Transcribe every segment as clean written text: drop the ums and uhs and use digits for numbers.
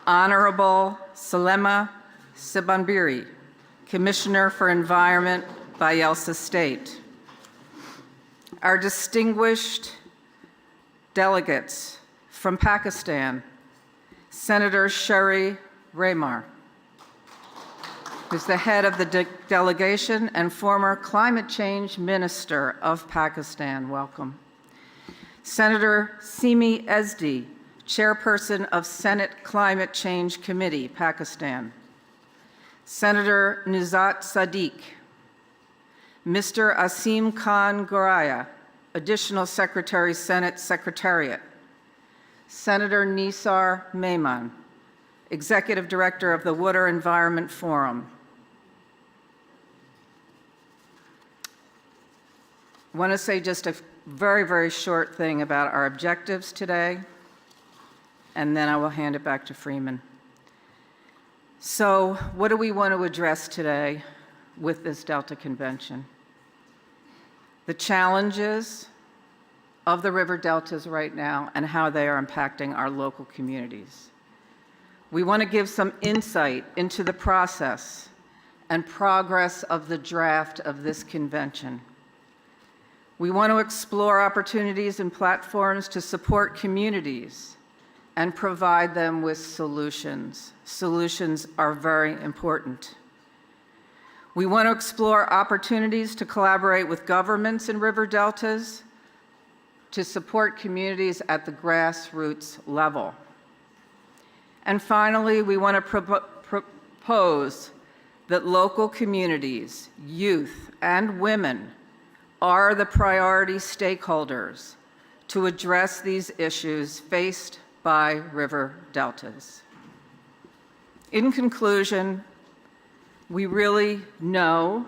Honorable Salema Sibanbiri, Commissioner for Environment, Bayelsa State. Our distinguished delegates from Pakistan, Senator Sherry Raymar, who's the head of the delegation and former climate change minister of Pakistan. Welcome. Senator Simi Ezdi, chairperson of Senate Climate Change Committee, Pakistan. Senator Nuzhat Sadiq. Mr. Asim Khan Goraya, additional Secretary, Senate Secretariat. Senator Nisar Memon, Executive Director of the Water Environment Forum. I want to say just a very, very short thing about our objectives today, and then I will hand it back to Freeman. So, what do we want to address today with this Delta Convention? The challenges of the river deltas right now and how they are impacting our local communities. We want to give some insight into the process and progress of the draft of this convention. We want to explore opportunities and platforms to support communities and provide them with solutions. Solutions are very important. We want to explore opportunities to collaborate with governments in river deltas to support communities at the grassroots level. And finally, we want to propose that local communities, youth, and women are the priority stakeholders to address these issues faced by river deltas. In conclusion, we really know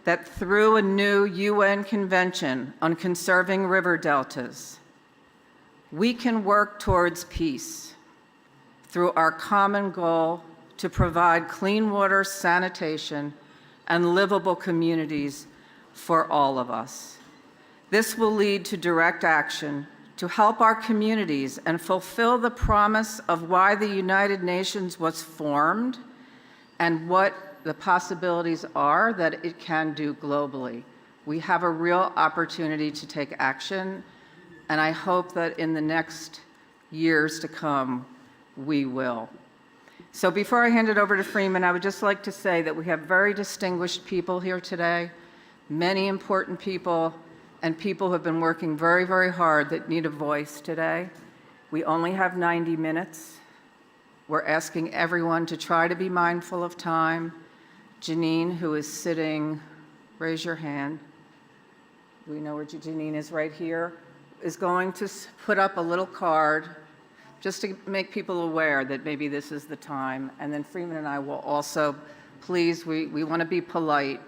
that through a new UN Convention on Conserving River Deltas, we can work towards peace through our common goal to provide clean water, sanitation, and livable communities for all of us. This will lead to direct action to help our communities and fulfill the promise of why the United Nations was formed and what the possibilities are that it can do globally. We have a real opportunity to take action, and I hope that in the next years to come, we will. So before I hand it over to Freeman, I would just like to say that we have very distinguished people here today, many important people, and people who have been working very, very hard that need a voice today. We only have 90 minutes. We're asking everyone to try to be mindful of time. Janine, who is sitting, raise your hand. We know where Janine is, right here, is going to put up a little card just to make people aware that maybe this is the time. And then Freeman and I will also, please, we want to be polite,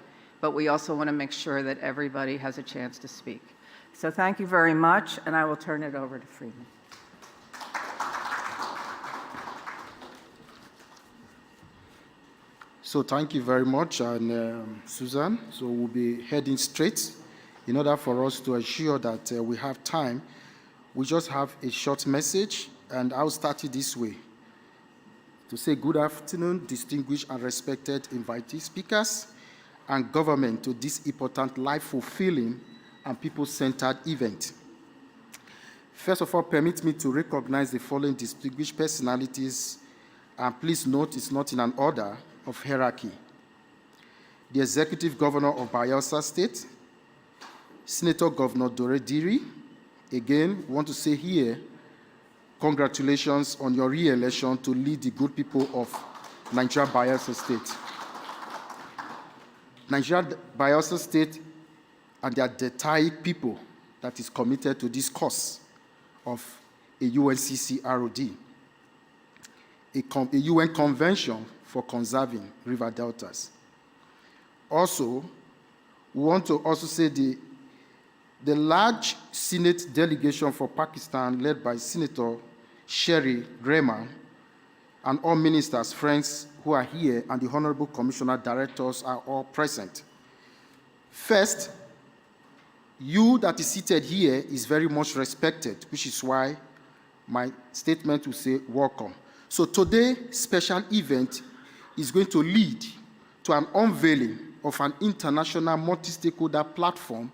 but we also want to make sure that everybody has a chance to speak. So thank you very much, and I will turn it over to Freeman. So thank you very much, and Susan. So we'll be heading straight. In order for us to ensure that we have time, we just have a short message, and I'll start it this way. To say good afternoon, distinguished and respected invitee speakers and government to this important, life-fulfilling and people-centered event. First of all, permit me to recognize the following distinguished personalities, and please note it's not in an order of hierarchy. The Executive Governor of Bayelsa State, Senator Governor Diri. Again, want to say here, congratulations on your re-election to lead the good people of Nigeria Bayelsa State. Nigeria Bayelsa State and their Douye people that is committed to this cause of a UNCCRD, a UN Convention for Conserving River Deltas. Also, we want to also say the large Senate delegation for Pakistan led by Senator Sherry Raymar and all ministers, friends who are here, and the Honorable Commissioner Directors are all present. First, you that is seated here is very much respected, which is why my statement will say welcome. So today's special event is going to lead to an unveiling of an international multi-stakeholder platform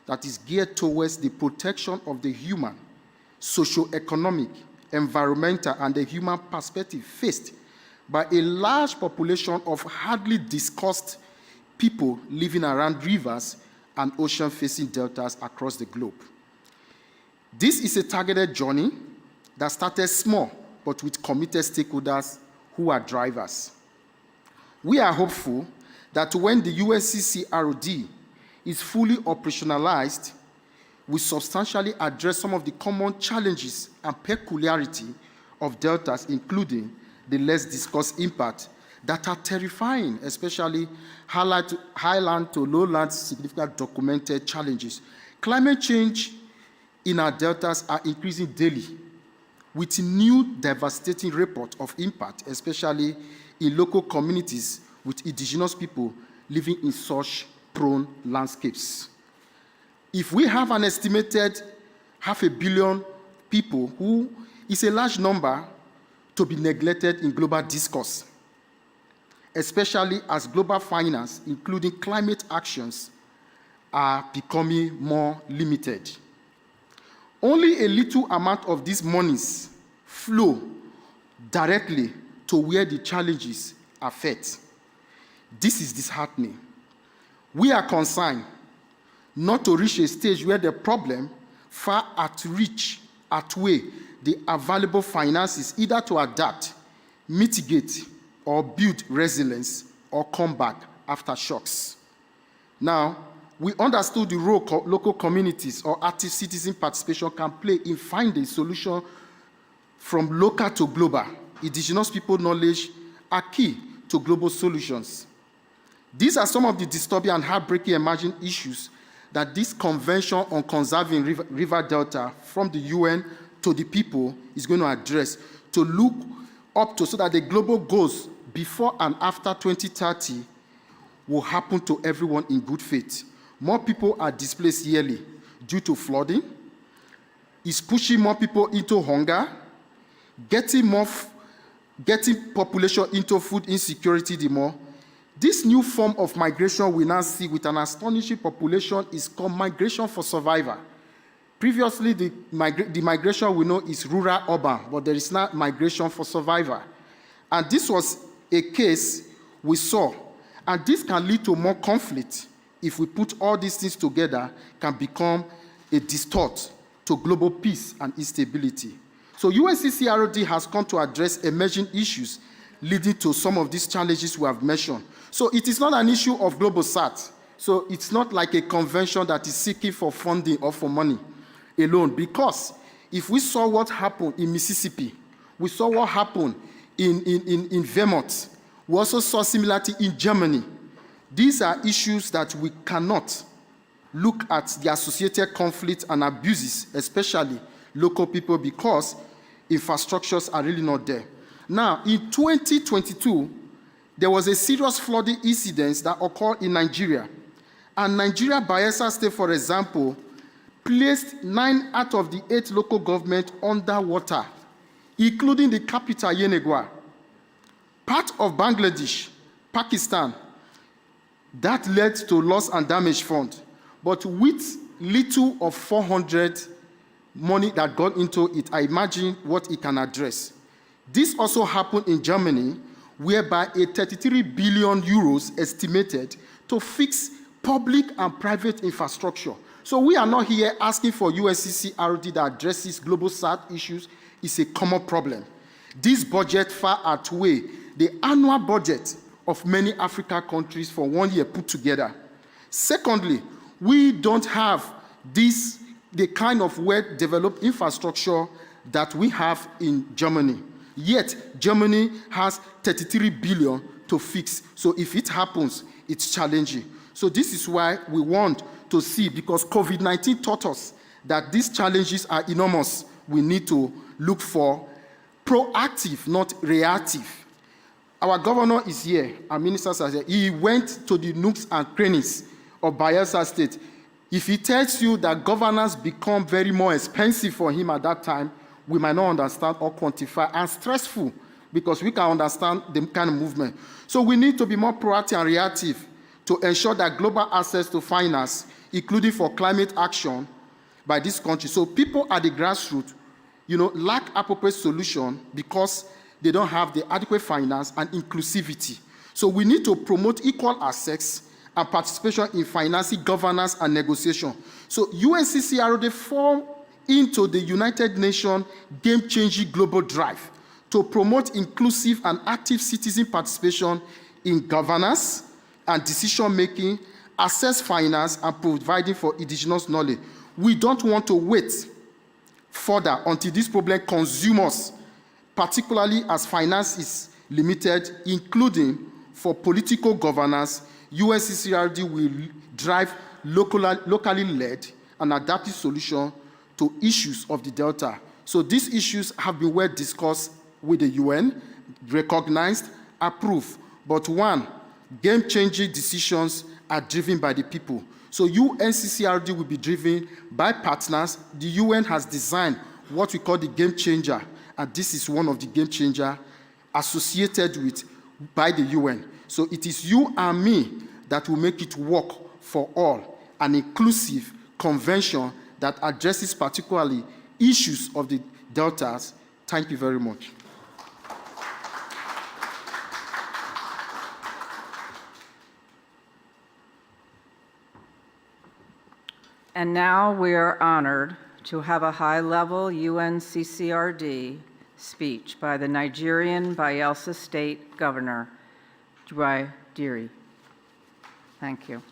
that is geared towards the protection of the human, socio-economic, environmental, and the human perspective faced by a large population of hardly discussed people living around rivers and ocean-facing deltas across the globe. This is a targeted journey that started small, but with committed stakeholders who are drivers. We are hopeful that when the UNCCRD is fully operationalized, we substantially address some of the common challenges and peculiarity of deltas, including the less discussed impact that are terrifying, especially highland to lowland significant documented challenges. Climate change in our deltas are increasing daily, with new devastating reports of impact, especially in local communities with indigenous people living in such prone landscapes. If we have an estimated 500 million people, who is a large number to be neglected in global discourse, especially as global finance, including climate actions, are becoming more limited. Only a little amount of these monies flow directly to where the challenges are felt. This is disheartening. We are concerned not to reach a stage where the problem far outweigh the available finances either to adapt, mitigate, or build resilience or come back after shocks. Now, we understood the role local communities or active citizen participation can play in finding solutions from local to global. Indigenous people knowledge are key to global solutions. These are some of the disturbing and heartbreaking emerging issues that this Convention on Conserving River Delta from the UN to the people is going to address, to look up to, so that the global goals before and after 2030 will happen to everyone in good faith. More people are displaced yearly due to flooding. It's pushing more people into hunger, getting population into food insecurity the more. This new form of migration we now see with an astonishing population is called migration for survival. Previously, the migration we know is rural-urban, but there is now migration for survival. And this was a case we saw. And this can lead to more conflict if we put all these things together, can become a distort to global peace and instability. So UNCCRD has come to address emerging issues leading to some of these challenges we have mentioned. So it is not an issue of global South. So it's not like a convention that is seeking for funding or for money alone, because if we saw what happened in Mississippi, we saw what happened in Vermont, we also saw similarity in Germany. These are issues that we cannot look at the associated conflicts and abuses, especially local people, because infrastructures are really not there. Now, in 2022, there was a serious flooding incident that occurred in Nigeria. And Nigeria, Bayelsa State, for example, placed 9 out of the 8 local governments underwater, including the capital, Yenagoa. Part of Bangladesh, Pakistan, that led to loss and damage fund. But with little of 400 money that got into it, I imagine what it can address. This also happened in Germany, whereby a 33 billion euros estimated to fix public and private infrastructure. So we are not here asking for UNCCRD that addresses global South issues. It's a common problem. This budget far outweighs the annual budget of many African countries for 1 year put together. Secondly, we don't have the kind of well-developed infrastructure that we have in Germany. Yet, Germany has 33 billion to fix. So if it happens, it's challenging. So this is why we want to see, because COVID-19 taught us that these challenges are enormous. We need to look for proactive, not reactive. Our governor is here, our ministers are here. He went to the nooks and crannies of Bayelsa State. If he tells you that governance become very more expensive for him at that time, we might not understand or quantify, and stressful because we can understand the kind of movement. So we need to be more proactive and reactive to ensure that global access to finance, including for climate action by this country. So people at the grassroots, lack appropriate solution because they don't have the adequate finance and inclusivity. So we need to promote equal access and participation in financing, governance, and negotiation. So UNCCRD formed into the United Nations game-changing global drive to promote inclusive and active citizen participation in governance and decision-making, access finance, and providing for indigenous knowledge. We don't want to wait further until this problem consumes us, particularly as finance is limited, including for political governance. UNCCRD will drive locally led and adaptive solution to issues of the Delta. So these issues have been well discussed with the UN, recognized, approved. But one, game-changing decisions are driven by the people. So UNCCRD will be driven by partners. The UN has designed what we call the game changer, and this is one of the game changers associated with by the UN. So it is you and me that will make it work for all, an inclusive convention that addresses particularly issues of the deltas. Thank you very much. And now we are honored to have a high-level UNCCRD speech by the Nigerian Bayelsa State Governor, Diri. Thank you.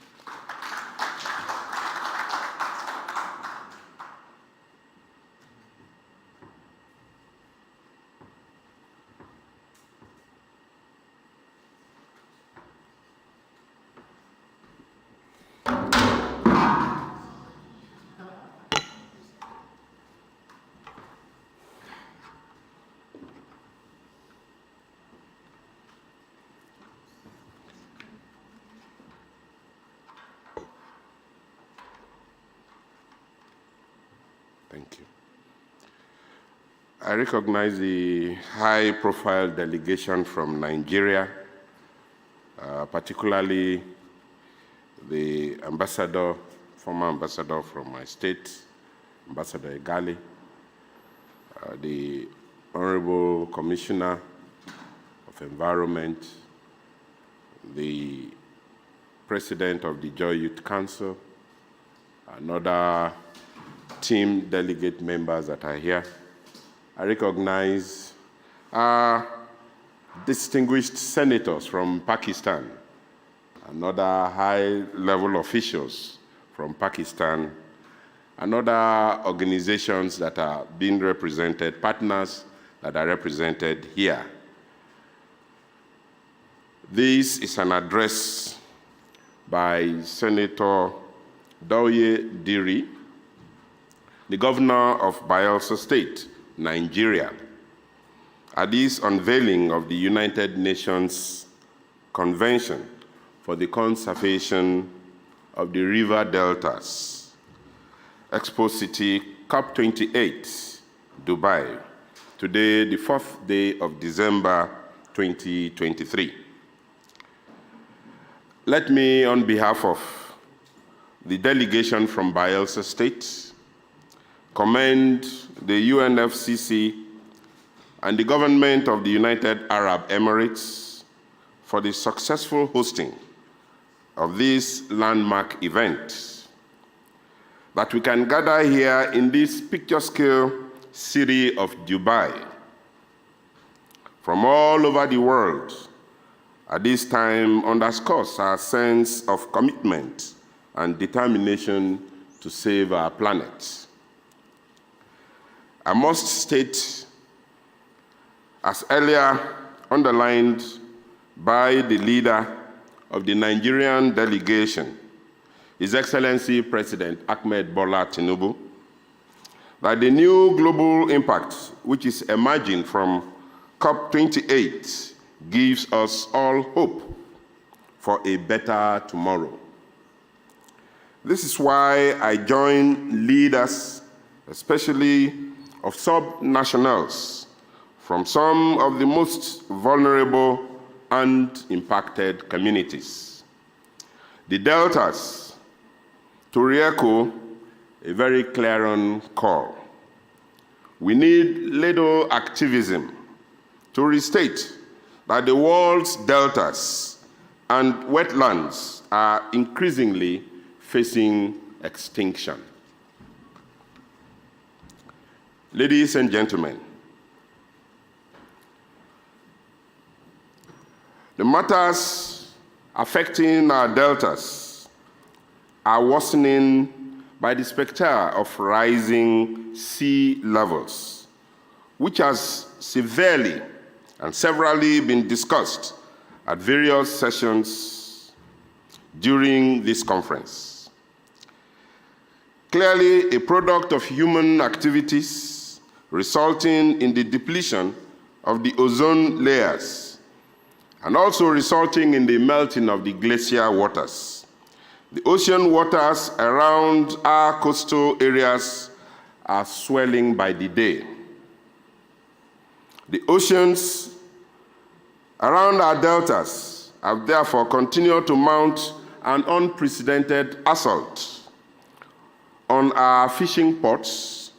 Thank you. I recognize the high-profile delegation from Nigeria, particularly the ambassador, former ambassador from my state, Ambassador Igali, the Honorable Commissioner of Environment, the President of the Joy Youth Council, and other team delegate members that are here. I recognize distinguished senators from Pakistan and other high-level officials from Pakistan and other organizations that are being represented, partners that are represented here. This is an address by Senator Douye Diri, the governor of Bayelsa State, Nigeria, at this unveiling of the United Nations Convention for the Conservation of the River Deltas, Expo City, COP28, Dubai, today, the 4th day of December 2023. Let me, on behalf of the delegation from Bayelsa State, commend the UNFCCC and the government of the United Arab Emirates for the successful hosting of this landmark event, that we can gather here in this picture-scale city of Dubai from all over the world at this time underscores our sense of commitment and determination to save our planet. I must state, as earlier underlined by the leader of the Nigerian delegation, His Excellency President Ahmed Bola Tinubu, that the new global impact which is emerging from COP28 gives us all hope for a better tomorrow. This is why I join leaders, especially of sub-nationals from some of the most vulnerable and impacted communities. The deltas, to re-echo a very clarion call. We need little activism to restate that the world's deltas and wetlands are increasingly facing extinction. Ladies and gentlemen, the matters affecting our deltas are worsening by the specter of rising sea levels, which has severely and severally been discussed at various sessions during this conference. Clearly a product of human activities resulting in the depletion of the ozone layers and also resulting in the melting of the glacier waters. The ocean waters around our coastal areas are swelling by the day. The oceans around our deltas have therefore continued to mount an unprecedented assault on our fishing ports,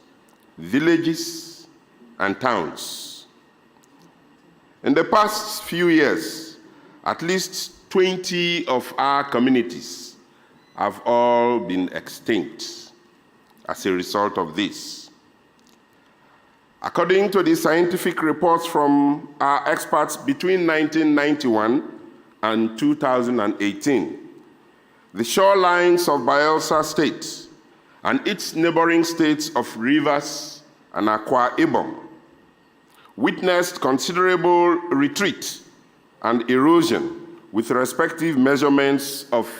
villages, and towns. In the past few years, at least 20 of our communities have all been extinct as a result of this. According to the scientific reports from our experts between 1991 and 2018, the shorelines of Bayelsa State and its neighboring states of Rivers and Akwa Ibom witnessed considerable retreat and erosion with respective measurements of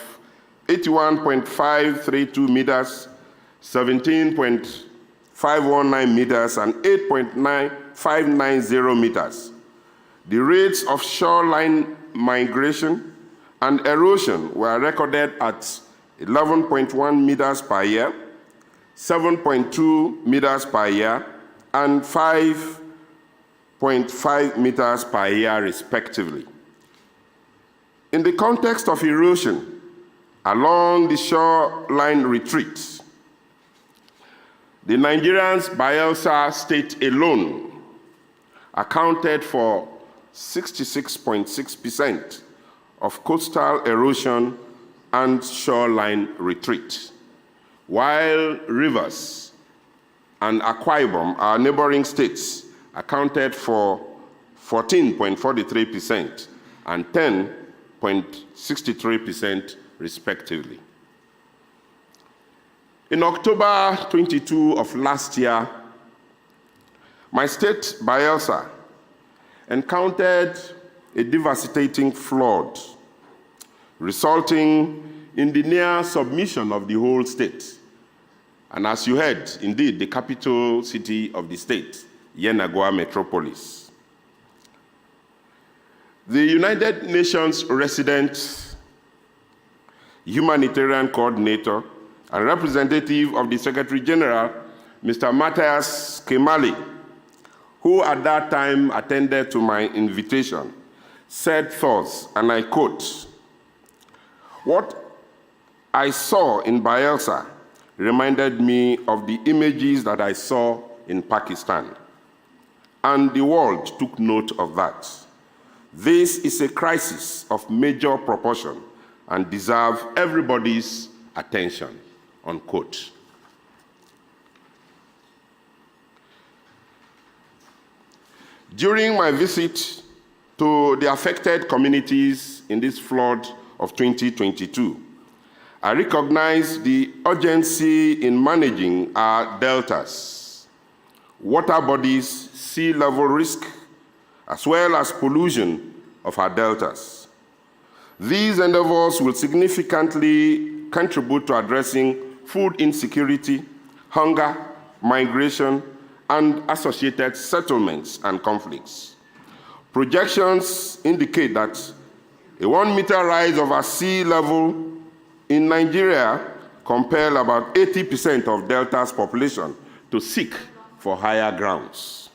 81.532 meters, 17.519 meters, and 8.9590 meters. The rates of shoreline migration and erosion were recorded at 11.1 meters per year, 7.2 meters per year, and 5.5 meters per year, respectively. In the context of erosion along the shoreline retreats, the Nigerian's Bayelsa State alone accounted for 66.6% of coastal erosion and shoreline retreat, while Rivers and Akwa Ibom, our neighboring states, accounted for 14.43% and 10.63%, respectively. In October 22 of last year, my state, Bayelsa, encountered a devastating flood, resulting in the near submission of the whole state. And as you heard, indeed, the capital city of the state, Yenagoa metropolis. The United Nations resident humanitarian coordinator and representative of the Secretary General, Mr. Matthias Kemali, who at that time attended to my invitation, said thus, and I quote, "What I saw in Bayelsa reminded me of the images that I saw in Pakistan, and the world took note of that. This is a crisis of major proportion and deserves everybody's attention," unquote. During my visit to the affected communities in this flood of 2022, I recognized the urgency in managing our deltas, water bodies, sea level risk, as well as pollution of our deltas. These endeavors will significantly contribute to addressing food insecurity, hunger, migration, and associated settlements and conflicts. Projections indicate that a 1 meter rise of our sea level in Nigeria compel about 80% of Delta's population to seek for higher grounds.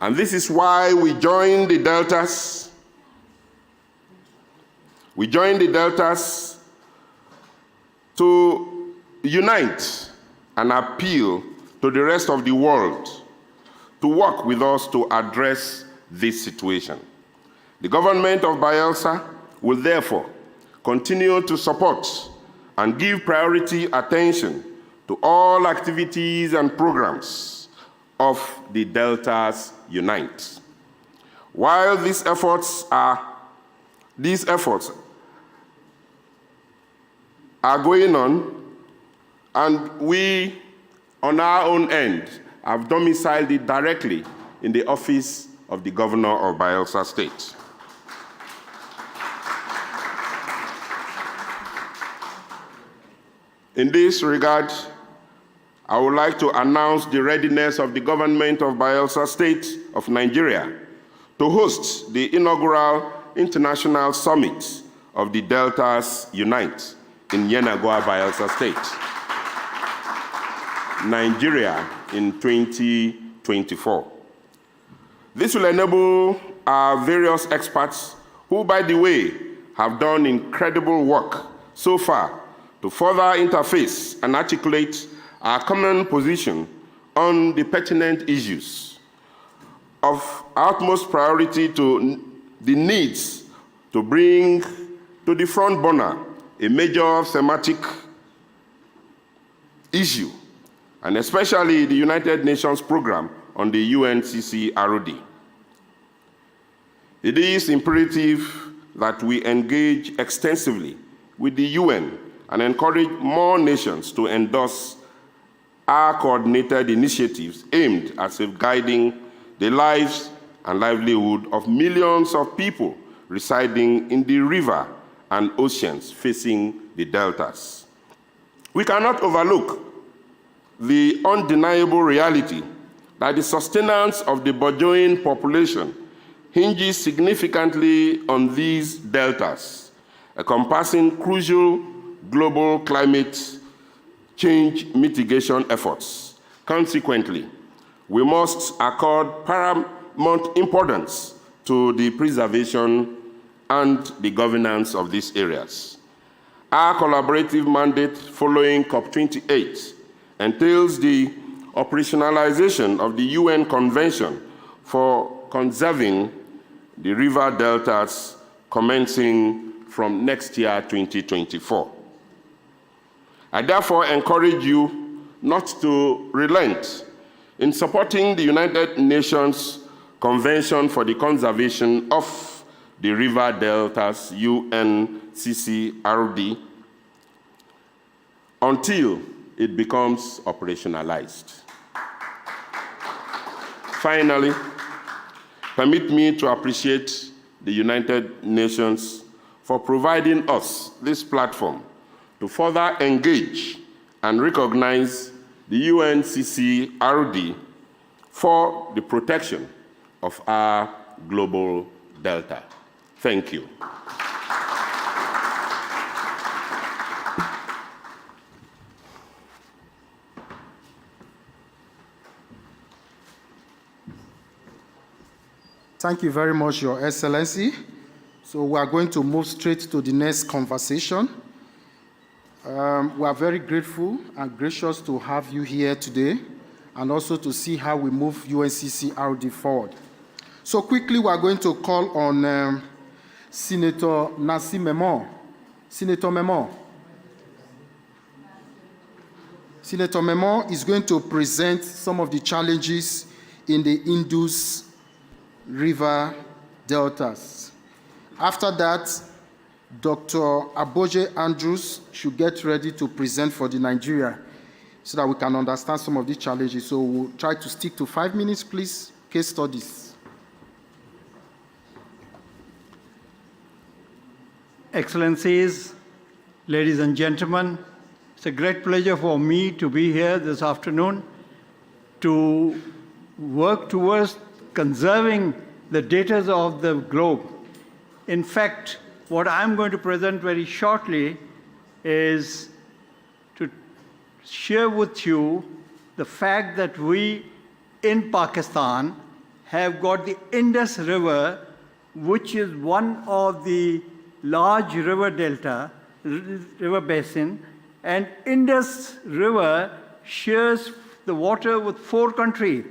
And this is why we joined the deltas. We joined the deltas to unite and appeal to the rest of the world to work with us to address this situation. The government of Bayelsa will therefore continue to support and give priority attention to all activities and programs of the Deltas Unite. While these efforts are going on, and we, on our own end, have domiciled it directly in the office of the Governor of Bayelsa State. In this regard, I would like to announce the readiness of the government of Bayelsa State of Nigeria to host the inaugural International Summit of the Deltas Unite in Yenagoa, Bayelsa State, Nigeria in 2024. This will enable our various experts who, by the way, have done incredible work so far to further interface and articulate our common position on the pertinent issues of utmost priority to the needs to bring to the front burner a major thematic issue, and especially the United Nations program on the UNCCRD. It is imperative that we engage extensively with the UN and encourage more nations to endorse our coordinated initiatives aimed at safeguarding the lives and livelihood of millions of people residing in the river and oceans facing the deltas. We cannot overlook the undeniable reality that the sustenance of the burgeoning population hinges significantly on these deltas, encompassing crucial global climate change mitigation efforts. Consequently, we must accord paramount importance to the preservation and the governance of these areas. Our collaborative mandate following COP28 entails the operationalization of the UN Convention for Conserving the River Deltas commencing from next year, 2024. I therefore encourage you not to relent in supporting the United Nations Convention for the Conservation of the River Deltas, UN-CCRD, until it becomes operationalized. Finally, permit me to appreciate the United Nations for providing us this platform to further engage and recognize the UNCCRD for the protection of our global delta. Thank you. Thank you very much, Your Excellency. So we are going to move straight to the next conversation. We are very grateful and gracious to have you here today, and also to see how we move UNCCRD forward. So quickly, we are going to call on Senator Nasir Memon. Senator Memon. Senator Memon is going to present some of the challenges in the Indus River deltas. After that, Dr. Aboje Andrews should get ready to present for the Nigeria so that we can understand some of the challenges. So we'll try to stick to 5 minutes, please. Case studies. Excellencies, ladies and gentlemen, it's a great pleasure for me to be here this afternoon to work towards conserving the data of the globe. In fact, what I'm going to present very shortly is to share with you the fact that we in Pakistan have got the Indus River, which is one of the large river basin, and Indus River shares the water with 4 countries,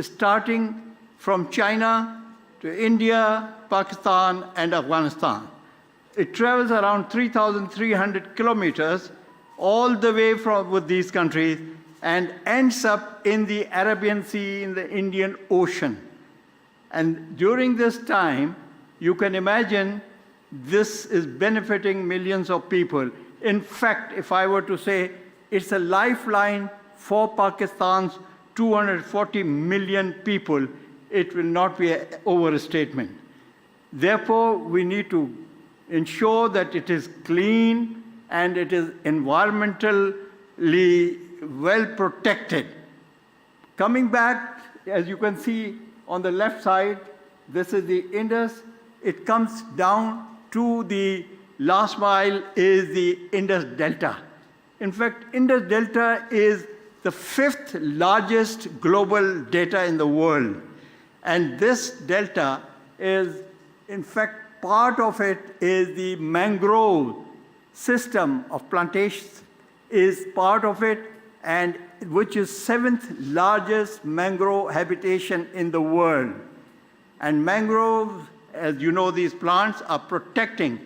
starting from China to India, Pakistan, and Afghanistan. It travels around 3,300 kilometers all the way with these countries and ends up in the Arabian Sea, in the Indian Ocean. And during this time, you can imagine this is benefiting millions of people. In fact, if I were to say, it's a lifeline for Pakistan's 240 million people, it will not be an overstatement. Therefore, we need to ensure that it is clean and it is environmentally well protected. Coming back, as you can see on the left side, this is the Indus. It comes down to the last mile is the Indus Delta. In fact, Indus Delta is the 5th largest global delta in the world. And this delta is, in fact, part of it is the mangrove system of plantations is part of it, and which is 7th largest mangrove habitation in the world. And mangroves, as you know, these plants are protecting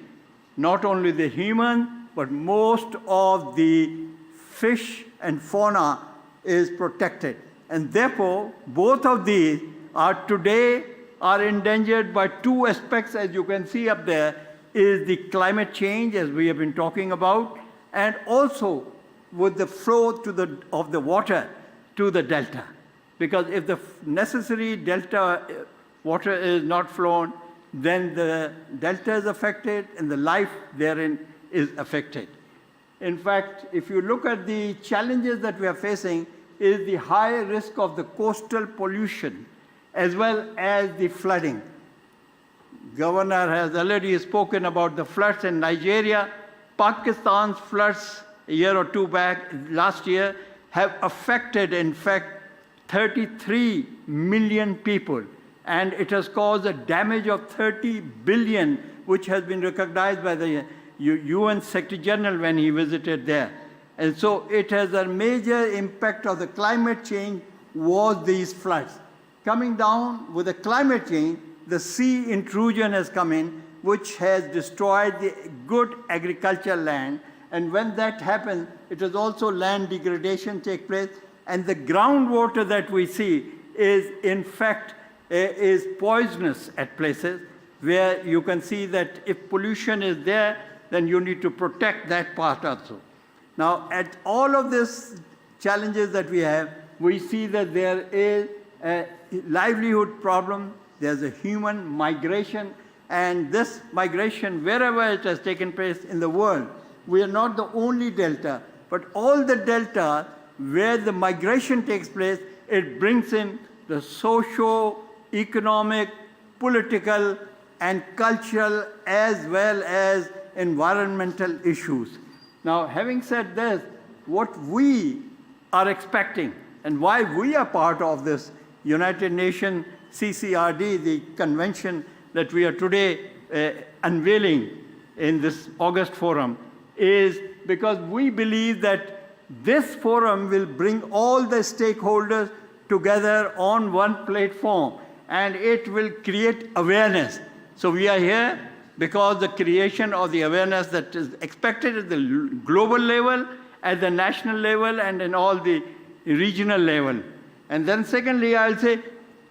not only the human, but most of the fish and fauna is protected. And therefore, both of these are today endangered by 2 aspects, as you can see up there, is the climate change, as we have been talking about, and also with the flow of the water to the delta. Because if the necessary delta water is not flown, then the delta is affected and the life therein is affected. In fact, if you look at the challenges that we are facing, is the high risk of the coastal pollution as well as the flooding. Governor has already spoken about the floods in Nigeria. Pakistan's floods a year or 2 back, last year, have affected, in fact, 33 million people. And it has caused a damage of 30 billion, which has been recognized by the UN Secretary General when he visited there. And so it has a major impact of the climate change was these floods. Coming down with the climate change, the sea intrusion has come in, which has destroyed the good agricultural land. And when that happens, it is also land degradation take place. And the groundwater that we see is, in fact, is poisonous at places where you can see that if pollution is there, then you need to protect that part also. Now, at all of these challenges that we have, we see that there is a livelihood problem, there's a human migration, and this migration, wherever it has taken place in the world, we are not the only delta, but all the delta where the migration takes place, it brings in the socio-economic, political, and cultural, as well as environmental issues. Now, having said this, what we are expecting and why we are part of this United Nations CCRD, the convention that we are today unveiling in this August forum, is because we believe that this forum will bring all the stakeholders together on one platform, and it will create awareness. So we are here because the creation of the awareness that is expected at the global level, at the national level, and in all the regional level. And then secondly, I'll say,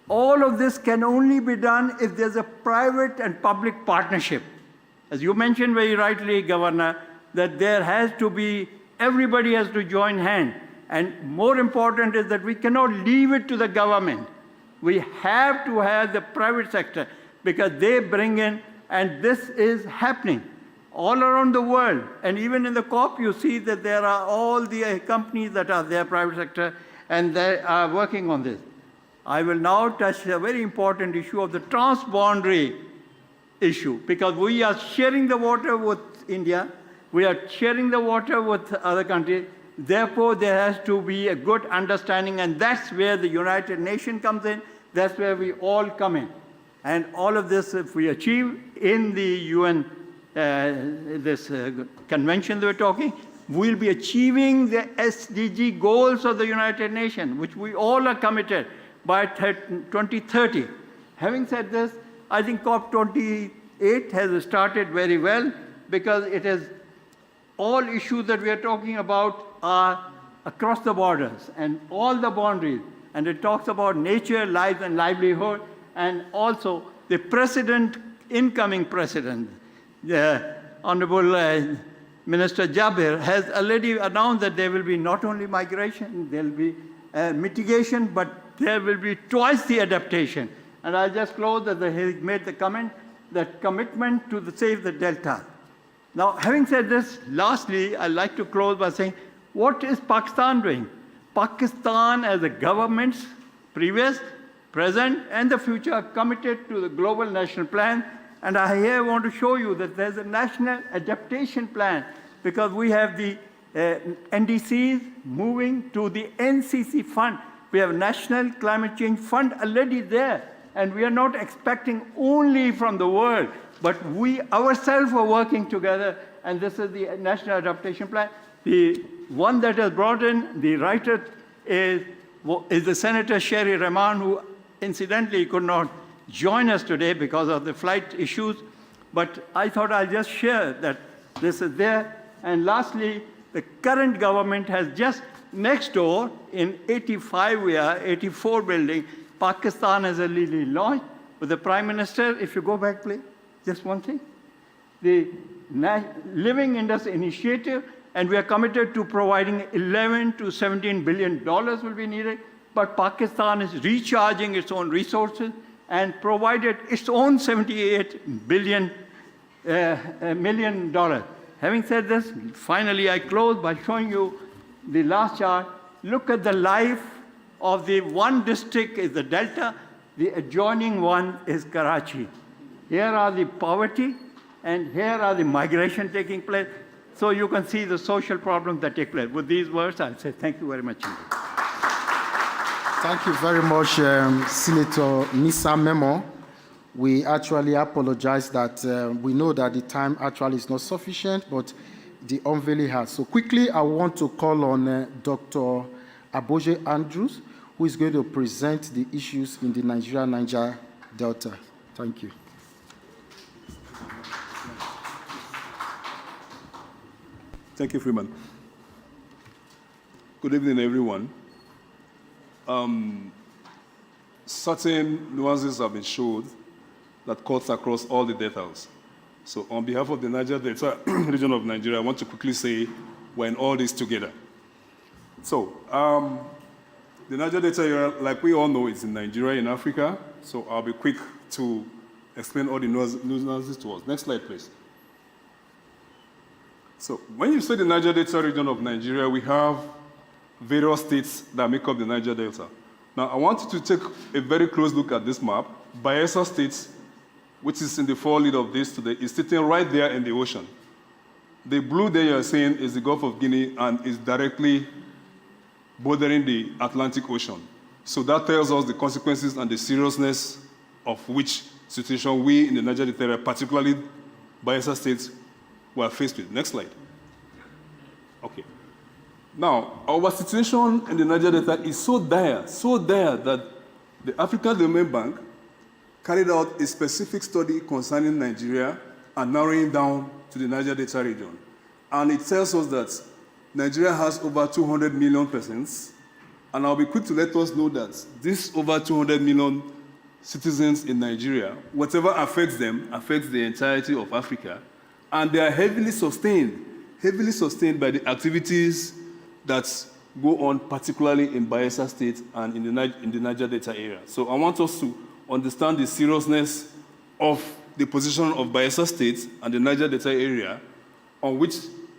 all of this can only be done if there's a private and public partnership. As you mentioned very rightly, Governor, that there has to be, everybody has to join hands. And more important is that we cannot leave it to the government. We have to have the private sector because they bring in, and this is happening all around the world. And even in the COP, you see that there are all the companies that are there, private sector, and they are working on this. I will now touch a very important issue of the transboundary issue, because we are sharing the water with India, we are sharing the water with other countries. Therefore, there has to be a good understanding, and that's where the United Nations comes in. that's where we all come in. And all of this, if we achieve in the UN, convention that we're talking, we'll be achieving the SDG goals of the United Nations, which we all are committed by 2030. Having said this, I think COP28 has started very well because it is all issues that we are talking about are across the borders and all the boundaries. And it talks about nature, life, and livelihood, and also the president, incoming president, the Honorable Minister Jabir, has already announced that there will be not only migration, there will be mitigation, but there will be twice the adaptation. And I'll just close that he made the comment, that commitment to save the delta. Now, having said this, lastly, I'd like to close by saying, what is Pakistan doing? Pakistan as a government, previous, present, and the future, are committed to the global national plan. And I here want to show you that there's a national adaptation plan because we have the NDCs moving to the NCC fund. We have a National Climate Change Fund already there. And we are not expecting only from the world, but we ourselves are working together. And this is the National Adaptation Plan. The one that is brought in, the writer is the Senator Sherry Rahman, who incidentally could not join us today because of the flight issues. But I thought I'll just share that this is there. And lastly, the current government has just next door in 85, we are 84 building, Pakistan has already launched with the Prime Minister. If you go back, please, just one thing. The Living Indus initiative, and we are committed to providing $11 to $17 billion will be needed. But Pakistan is recharging its own resources and provided its own $78 million. Having said this, finally I close by showing you the last chart. Look at the life of the one district is the Delta, the adjoining one is Karachi. Here are the poverty, and here are the migration taking place. So you can see the social problems that take place. With these words, I'll say thank you very much. Thank you very much, Senator Nisa Memon. We actually apologize that we know that the time actually is not sufficient, but the unveiling has. So quickly, I want to call on Dr. Aboje Andrews, who is going to present the issues in the Nigeria-Niger Delta. Thank you. Thank you, Freeman. Good evening, everyone. Certain nuances have been showed that cuts across all the deltas. So on behalf of the Niger Delta region of Nigeria, I want to quickly say we're in all this together. So the Niger Delta area, like we all know, is in Nigeria, in Africa. So I'll be quick to explain all the nuances to us. Next slide, please. So when you say the Niger Delta region of Nigeria, we have various states that make up the Niger Delta. Now, I want you to take a very close look at this map. Bayelsa State, which is in the forelead of this today, is sitting right there in the ocean. The blue there you're seeing is the Gulf of Guinea and is directly bordering the Atlantic Ocean. So that tells us the consequences and the seriousness of which situation we in the Niger Delta area, particularly Bayelsa State, were faced with. Next slide. Okay. Now, our situation in the Niger Delta is so dire that the African Development Bank carried out a specific study concerning Nigeria and narrowing down to the Niger Delta region. And it tells us that Nigeria has over 200 million persons, and I'll be quick to let us know that this over 200 million citizens in Nigeria, whatever affects them, affects the entirety of Africa, and they are heavily sustained by the activities that go on, particularly in Bayelsa State and in the Niger Delta area. So I want us to understand the seriousness of the position of Bayelsa State and the Niger Delta area, on which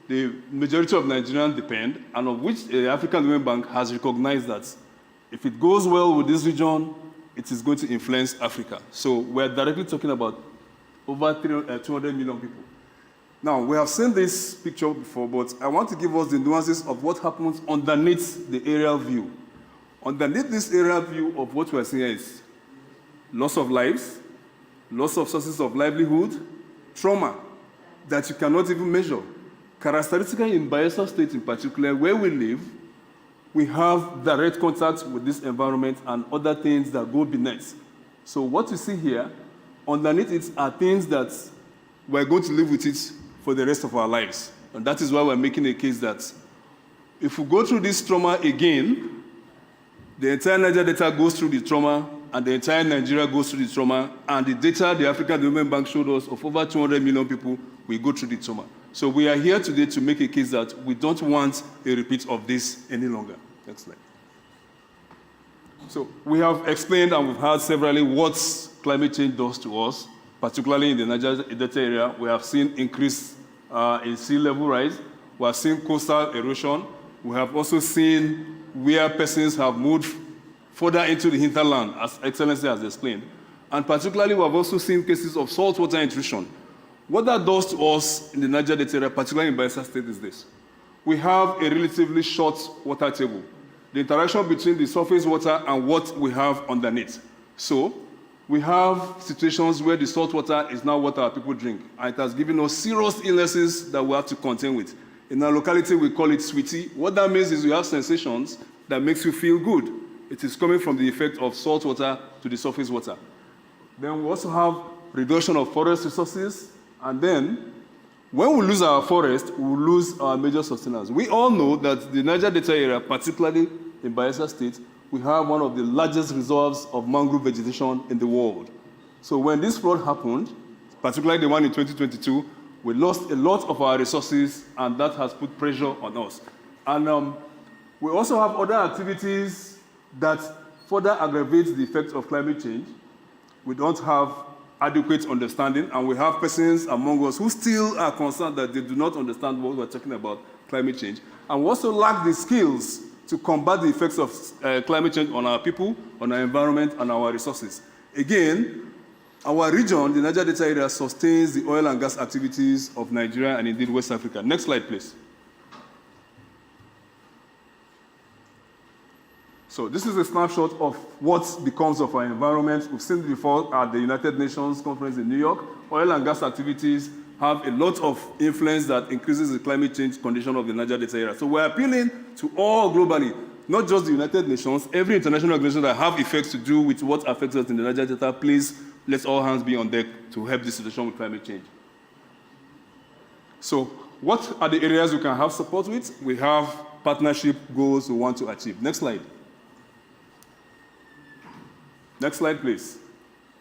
the majority of Nigerians depend, and of which the African Development Bank has recognized that if it goes well with this region, it is going to influence Africa. So we're directly talking about over 200 million people. Now, we have seen this picture before, but I want to give us the nuances of what happens underneath the aerial view. Underneath this aerial view of what we're seeing is loss of lives, loss of sources of livelihood, trauma that you cannot even measure. Characteristically in Bayelsa State in particular, where we live, we have direct contact with this environment and other things that go beneath. So what you see here, underneath it are things that we're going to live with it for the rest of our lives. And that is why we're making a case that if we go through this trauma again, the entire Niger Delta goes through the trauma, and the entire Nigeria goes through the trauma, and the data the African Development Bank showed us of over 200 million people will go through the trauma. So we are here today to make a case that we don't want a repeat of this any longer. Next slide. So we have explained and we've heard severally what climate change does to us, particularly in the Niger Delta area. We have seen increase in sea level rise. We have seen coastal erosion. We have also seen where persons have moved further into the hinterland, as Excellency has explained. And particularly, we have also seen cases of saltwater intrusion. What that does to us in the Niger Delta area, particularly in Bayelsa State, is this. We have a relatively short water table. The interaction between the surface water and what we have underneath. So, we have situations where the salt water is now what our people drink. And it has given us serious illnesses that we have to contend with. In our locality, we call it sweetie. What that means is you have sensations that makes you feel good. It is coming from the effect of salt water to the surface water. Then we also have reduction of forest resources. And then, when we lose our forest, we lose our major sustainers. We all know that the Niger Delta area, particularly in Bayelsa State, we have one of the largest reserves of mangrove vegetation in the world. So when this flood happened, particularly the one in 2022, we lost a lot of our resources, and that has put pressure on us. And we also have other activities that further aggravate the effects of climate change. We don't have adequate understanding, and we have persons among us who still are concerned that they do not understand what we're talking about climate change. And we also lack the skills to combat the effects of climate change on our people, on our environment, and our resources. Again, our region, the Niger Delta area, sustains the oil and gas activities of Nigeria and indeed West Africa. Next slide, please. So this is a snapshot of what becomes of our environment. We've seen it before at the United Nations conference in New York. Oil and gas activities have a lot of influence that increases the climate change condition of the Niger Delta area. So we're appealing to all globally, not just the United Nations, every international organization that have effects to do with what affects us in the Niger Delta, please let all hands be on deck to help this situation with climate change. So what are the areas we can have support with? We have partnership goals we want to achieve. Next slide. Next slide, please.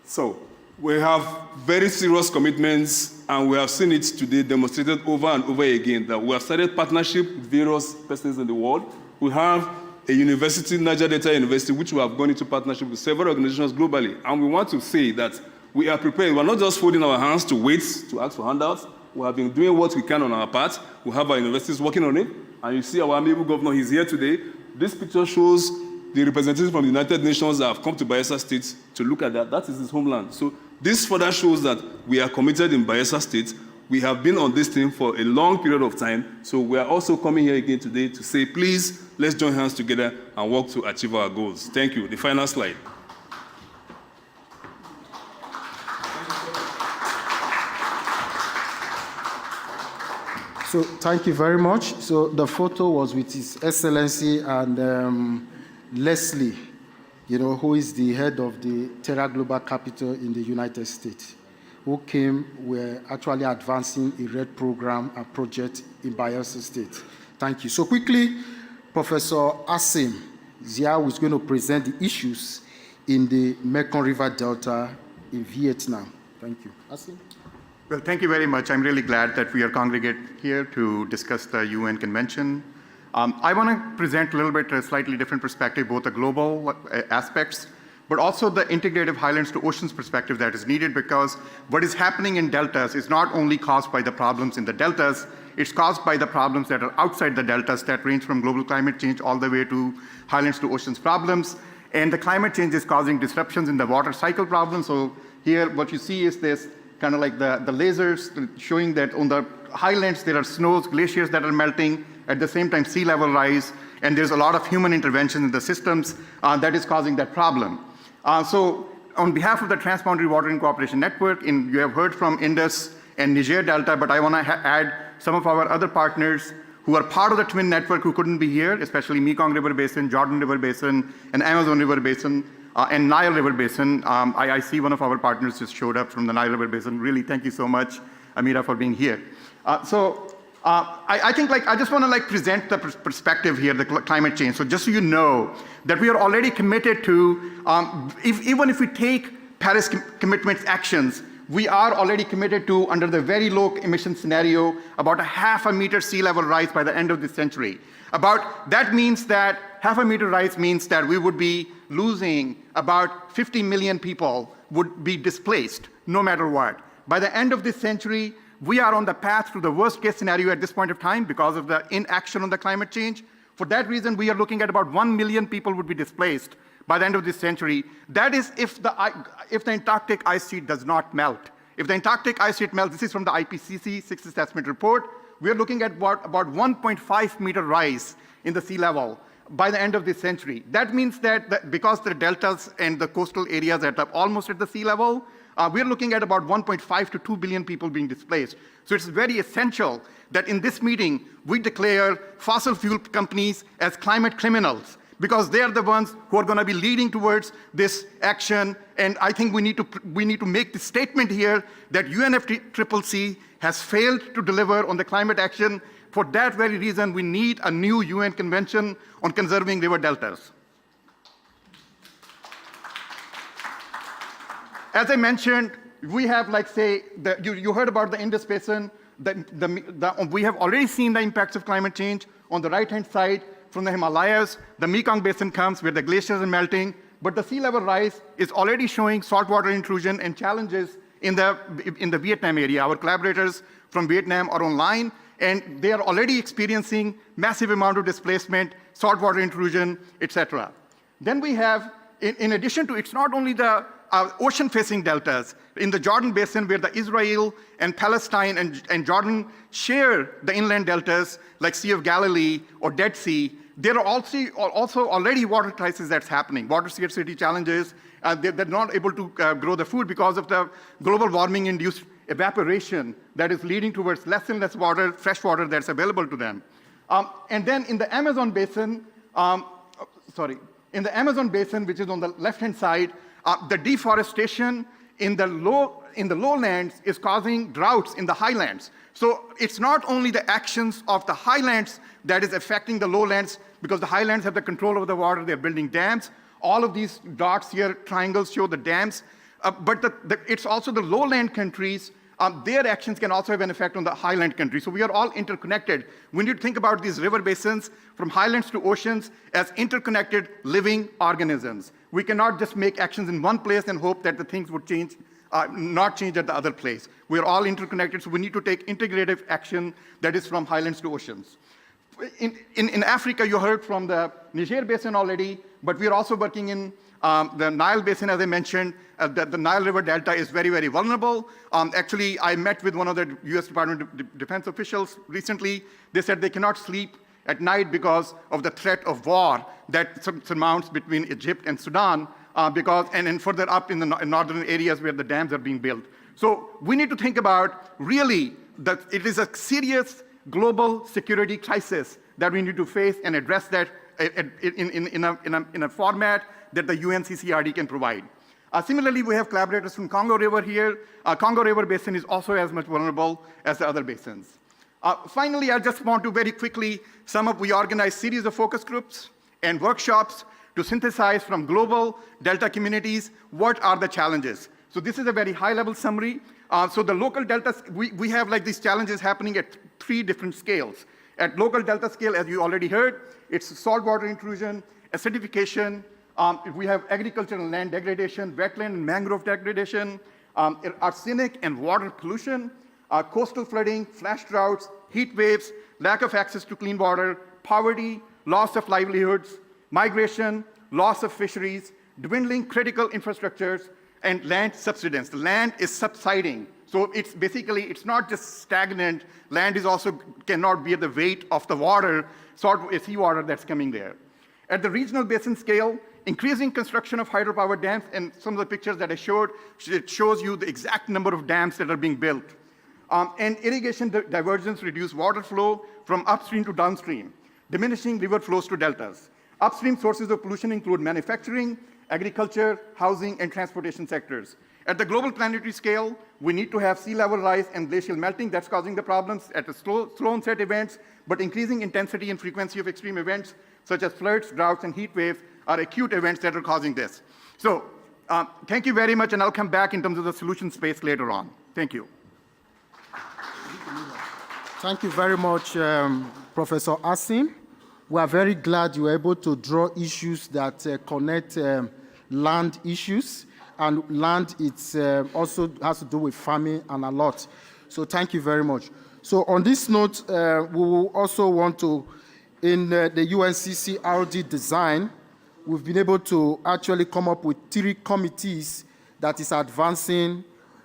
So we have very serious commitments, and we have seen it today demonstrated over and over again that we have started partnership with various persons in the world. We have a university, Niger Delta University, which we have gone into partnership with several organizations globally. And we want to say that we are prepared. We're not just folding our hands to wait to ask for handouts. We have been doing what we can on our part. We have our universities working on it. And you see our amiable governor, he's here today. This picture shows the representatives from the United Nations that have come to Bayelsa State to look at that. That is his homeland. So this further shows that we are committed in Bayelsa State. We have been on this thing for a long period of time. So we are also coming here again today to say, please, let's join hands together and work to achieve our goals. Thank you. The final slide. So thank you very much. So the photo was with His Excellency and Leslie, who is the head of the Terra Global Capital in the United States, who came, were actually advancing a RED program and project in Bayelsa State. Thank you. So quickly, Professor Asim Ziao is going to present the issues in the Mekong River Delta in Vietnam. Thank you. Asim? Well, thank you very much. I'm really glad that we are congregate here to discuss the UN Convention. I want to present a little bit a slightly different perspective, both the global aspects, but also the integrative Highlands to oceans perspective that is needed, because what is happening in deltas is not only caused by the problems in the deltas, it's caused by the problems that are outside the deltas that range from global climate change all the way to Highlands to oceans problems. And the climate change is causing disruptions in the water cycle problem. So here what you see is this kind of like the lasers showing that on the highlands there are snows, glaciers that are melting, at the same time sea level rise, and there's a lot of human intervention in the systems that is causing that problem. So on behalf of the Transboundary Watering Cooperation Network, you have heard from Indus and Niger Delta, but I want to add some of our other partners who are part of the Twin Network who couldn't be here, especially Mekong River Basin, Jordan River Basin, and Amazon River Basin, and Nile River Basin. I see one of our partners just showed up from the Nile River Basin. Really, thank you so much, Amira, for being here. I think I just want to present the perspective here, the climate change. So just so you know that we are already committed to, even if we take Paris commitments actions, we are already committed to, under the very low emission scenario, about a 0.5 meter sea level rise by the end of this century. That means that 0.5 meter rise means that we would be losing about 50 million people would be displaced, no matter what. By the end of this century, we are on the path to the worst case scenario at this point of time because of the inaction on the climate change. For that reason, we are looking at about 1 million people would be displaced by the end of this century. That is if the Antarctic ice sheet does not melt. If the Antarctic ice sheet melts, this is from the IPCC Sixth Assessment Report, we are looking at about 1.5 meter rise in the sea level by the end of this century. That means that because the deltas and the coastal areas are almost at the sea level, we're looking at about 1.5 to 2 billion people being displaced. So it's very essential that in this meeting, we declare fossil fuel companies as climate criminals, because they are the ones who are going to be leading towards this action. And I think we need to make the statement here that UNFCCC has failed to deliver on the climate action. For that very reason, we need a new UN Convention on Conserving River Deltas. As I mentioned, we have, you heard about the Indus Basin. We have already seen the impacts of climate change. On the right-hand side, from the Himalayas, the Mekong Basin comes where the glaciers are melting, but the sea level rise is already showing saltwater intrusion and challenges in the Vietnam area. Our collaborators from Vietnam are online, and they are already experiencing massive amount of displacement, saltwater intrusion, etc. Then we have, in addition to, it's not only the ocean-facing deltas. In the Jordan Basin, where the Israel and Palestine and Jordan share the inland deltas, like Sea of Galilee or Dead Sea, there are also already water crisis that's happening, water scarcity challenges. They're not able to grow the food because of the global warming-induced evaporation that is leading towards less and less water, fresh water that's available to them. And then in the Amazon Basin, in the Amazon Basin, which is on the left-hand side, the deforestation in the lowlands is causing droughts in the highlands. So it's not only the actions of the highlands that is affecting the lowlands, because the highlands have the control over the water, they're building dams. All of these dots here, triangles, show the dams. But it's also the lowland countries, their actions can also have an effect on the highland countries. So we are all interconnected. We need to think about these river basins from highlands to oceans as interconnected living organisms. We cannot just make actions in one place and hope that the things would change, not change at the other place. We are all interconnected, so we need to take integrative action that is from highlands to oceans. In Africa, you heard from the Niger Basin already, but we are also working in the Nile Basin, as I mentioned. The Nile River Delta is very, very vulnerable. Actually, I met with one of the US Department of Defense officials recently. They said they cannot sleep at night because of the threat of war that surmounts between Egypt and Sudan, and further up in the northern areas where the dams are being built. So we need to think about really that it is a serious global security crisis that we need to face and address that in a format that the UN-CCRD can provide. Similarly, we have collaborators from Congo River here. Congo River Basin is also as much vulnerable as the other basins. Finally, I just want to very quickly sum up. We organize series of focus groups and workshops to synthesize from global delta communities what are the challenges. So this is a very high-level summary. So the local deltas, we have these challenges happening at 3 different scales. At local delta scale, as you already heard, it's saltwater intrusion, acidification, we have agricultural land degradation, wetland and mangrove degradation, arsenic and water pollution, coastal flooding, flash droughts, heat waves, lack of access to clean water, poverty, loss of livelihoods, migration, loss of fisheries, dwindling critical infrastructures, and land subsidence. The land is subsiding. So it's basically, it's not just stagnant. Land is also cannot bear the weight of the water, seawater that's coming there. At the regional basin scale, increasing construction of hydropower dams, and some of the pictures that I showed, it shows you the exact number of dams that are being built. And irrigation diversions reduce water flow from upstream to downstream, diminishing river flows to deltas. Upstream sources of pollution include manufacturing, agriculture, housing, and transportation sectors. At the global planetary scale, we need to have sea level rise and glacial melting that's causing the problems at the slow onset events, but increasing intensity and frequency of extreme events, such as floods, droughts, and heat waves, are acute events that are causing this. So thank you very much, and I'll come back in terms of the solution space later on. Thank you. Thank you very much, Professor Asim. We are very glad you were able to draw issues that connect land issues, and land also has to do with farming and a lot. So thank you very much. So on this note, we will also want to, in the UNCCRD design, we've been able to actually come up with 3 committees that is advancing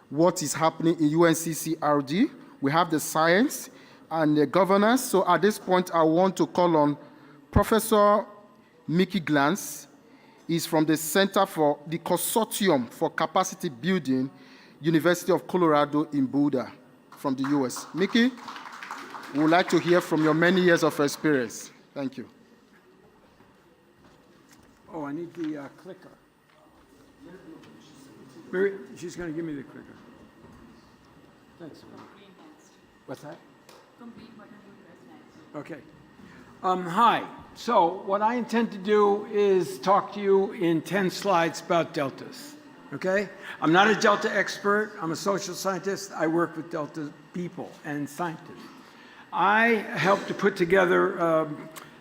what is happening in UNCCRD. We have the science and the governance. So at this point, I want to call on Professor Mickey Glantz. Is from the Center for the Consortium for Capacity Building, University of Colorado in Boulder, from the US. Mickey, we would like to hear from your many years of experience. Thank you. Oh, I need the clicker. She's going to give me the clicker. Thanks. What's that? Okay. Hi. So what I intend to do is talk to you in 10 slides about deltas. Okay? I'm not a delta expert. I'm a social scientist. I work with delta people and scientists. I help to put together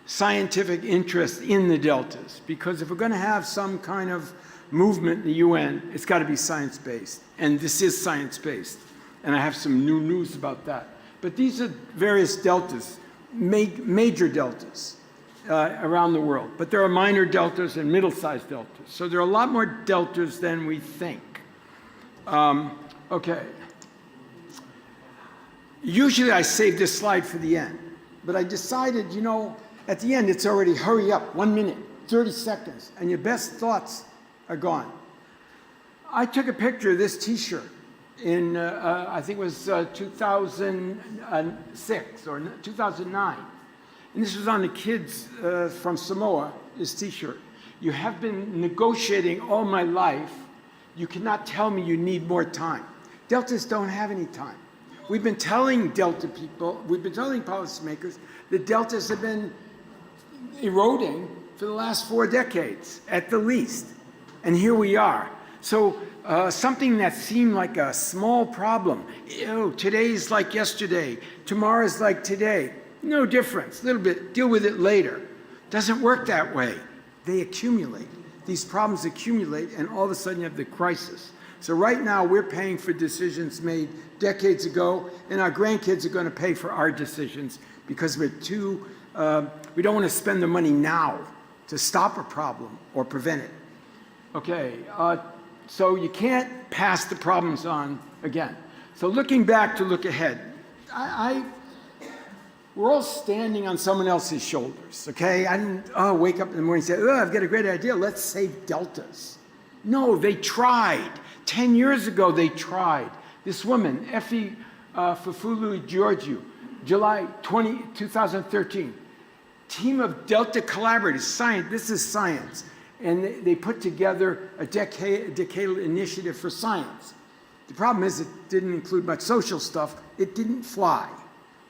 scientific interest in the deltas, because if we're going to have some kind of movement in the UN, it's got to be science-based. And this is science-based. And I have some new news about that. But these are various deltas, major deltas around the world. But there are minor deltas and middle-sized deltas. So there are a lot more deltas than we think. Okay. Usually I save this slide for the end. But I decided, you know, at the end it's already hurry up, 1 minute, 30 seconds, and your best thoughts are gone. I took a picture of this T-shirt in, I think it was 2006 or 2009. And this was on the kids from Samoa, this T-shirt. You have been negotiating all my life. You cannot tell me you need more time. Deltas don't have any time. We've been telling Delta people, we've been telling policymakers that deltas have been eroding for the last 4 decades, at the least. And here we are. So something that seemed like a small problem, today's like yesterday, tomorrow's like today, no difference, a little bit, deal with it later. Doesn't work that way. They accumulate. These problems accumulate, and all of a sudden you have the crisis. So right now we're paying for decisions made decades ago, and our grandkids are going to pay for our decisions because we're too, we don't want to spend the money now to stop a problem or prevent it. Okay, so you can't pass the problems on again. So looking back to look ahead, we're all standing on someone else's shoulders, okay? I didn't wake up in the morning and say, I've got a great idea, let's save deltas. No, they tried. 10 years ago, they tried. This woman, Effie Fufulu Georgiou, July 2013, team of Delta collaborators, science, this is science, and they put together a decadal initiative for science. The problem is it didn't include much social stuff. It didn't fly.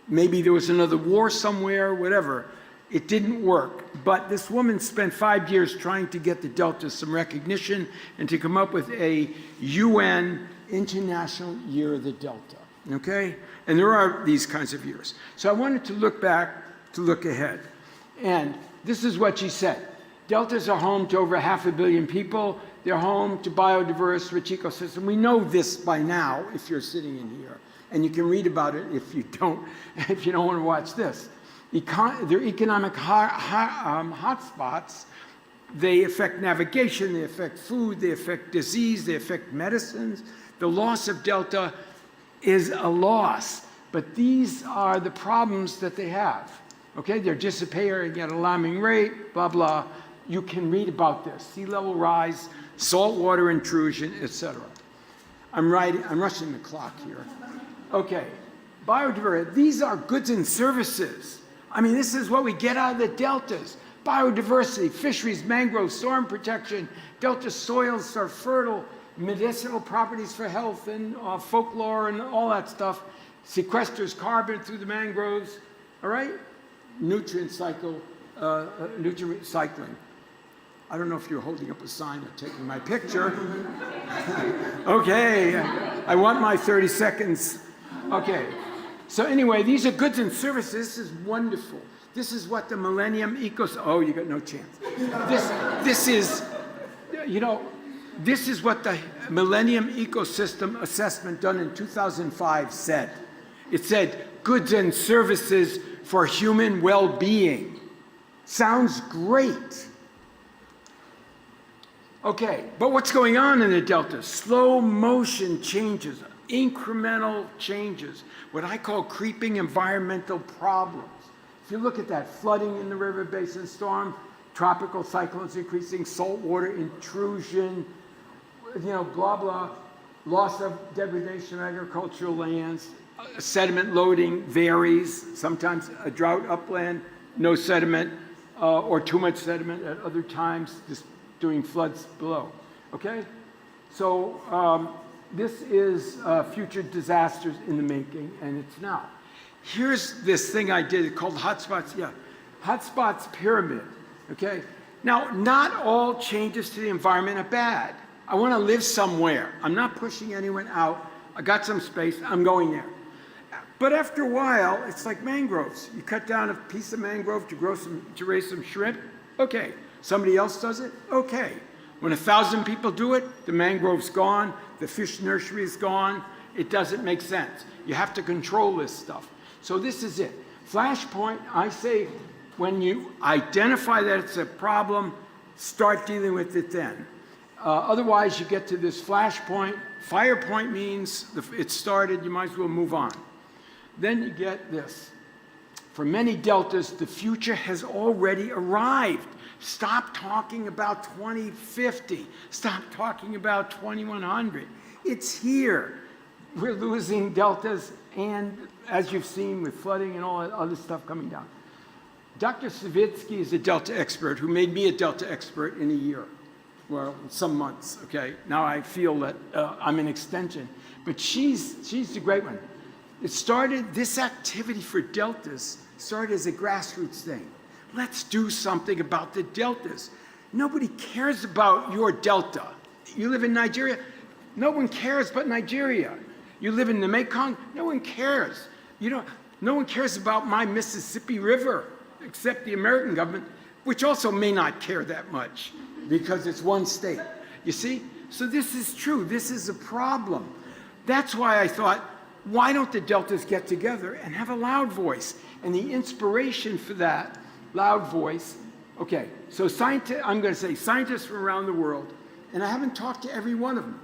Maybe there was another war somewhere, whatever. It didn't work. But this woman spent 5 years trying to get the deltas some recognition and to come up with a UN International Year of the Delta, okay? And there are these kinds of years. So I wanted to look back to look ahead. And this is what she said. Deltas are home to over 500 million people. They're home to biodiverse, rich ecosystem. We know this by now if you're sitting in here. And you can read about it if you don't want to watch this. They're economic hotspots. They affect navigation, they affect food, they affect disease, they affect medicines. The loss of delta is a loss, but these are the problems that they have. Okay, they're disappearing at an alarming rate, blah, blah. You can read about this, sea level rise, saltwater intrusion, etc. I'm rushing the clock here. Okay, biodiversity, these are goods and services. I mean, this is what we get out of the deltas. Biodiversity, fisheries, mangroves, storm protection, delta soils are fertile, medicinal properties for health and folklore and all that stuff. Sequesters carbon through the mangroves, all right? Nutrient cycle, nutrient cycling. I don't know if you're holding up a sign or taking my picture. Okay, I want my 30 seconds. Okay, so anyway, these are goods and services. This is wonderful. This is what the Millennium Ecosystem, oh, you got no chance. This is, you know, this is what the Millennium Ecosystem Assessment done in 2005 said. It said, goods and services for human well-being. Sounds great. Okay, but what's going on in the delta? Slow motion changes, incremental changes, what I call creeping environmental problems. If you look at that, flooding in the river basin, storm, tropical cyclones increasing, saltwater intrusion, you know, blah, blah, loss of degradation of agricultural lands, sediment loading varies, sometimes a drought upland, no sediment, or too much sediment at other times, just doing floods below, okay? So this is future disasters in the making, and it's now. Here's this thing I did called Hotspots, Hotspots Pyramid, okay? Now, not all changes to the environment are bad. I want to live somewhere. I'm not pushing anyone out. I got some space, I'm going there. But after a while, it's like mangroves. You cut down a piece of mangrove to raise some shrimp, okay. Somebody else does it, okay. When 1,000 people do it, the mangrove's gone, the fish nursery is gone, it doesn't make sense. You have to control this stuff. So this is it. Flashpoint, I say, when you identify that it's a problem, start dealing with it then. Otherwise, you get to this flashpoint. Firepoint means it started, you might as well move on. Then you get this. For many deltas, the future has already arrived. Stop talking about 2050. Stop talking about 2100. It's here. We're losing deltas, and as you've seen with flooding and all that other stuff coming down. Dr. Savitsky is a delta expert who made me a delta expert in a year. Well, some months, okay? Now I feel that I'm an extension. But she's the great one. It started, this activity for deltas started as a grassroots thing. Let's do something about the deltas. Nobody cares about your delta. You live in Nigeria, no one cares but Nigeria. You live in the Mekong, no one cares. No one cares about my Mississippi River, except the American government, which also may not care that much because it's one state. You see? So this is true. This is a problem. That's why I thought, why don't the deltas get together and have a loud voice? And the inspiration for that loud voice, okay, so I'm going to say scientists from around the world, and I haven't talked to every one of them,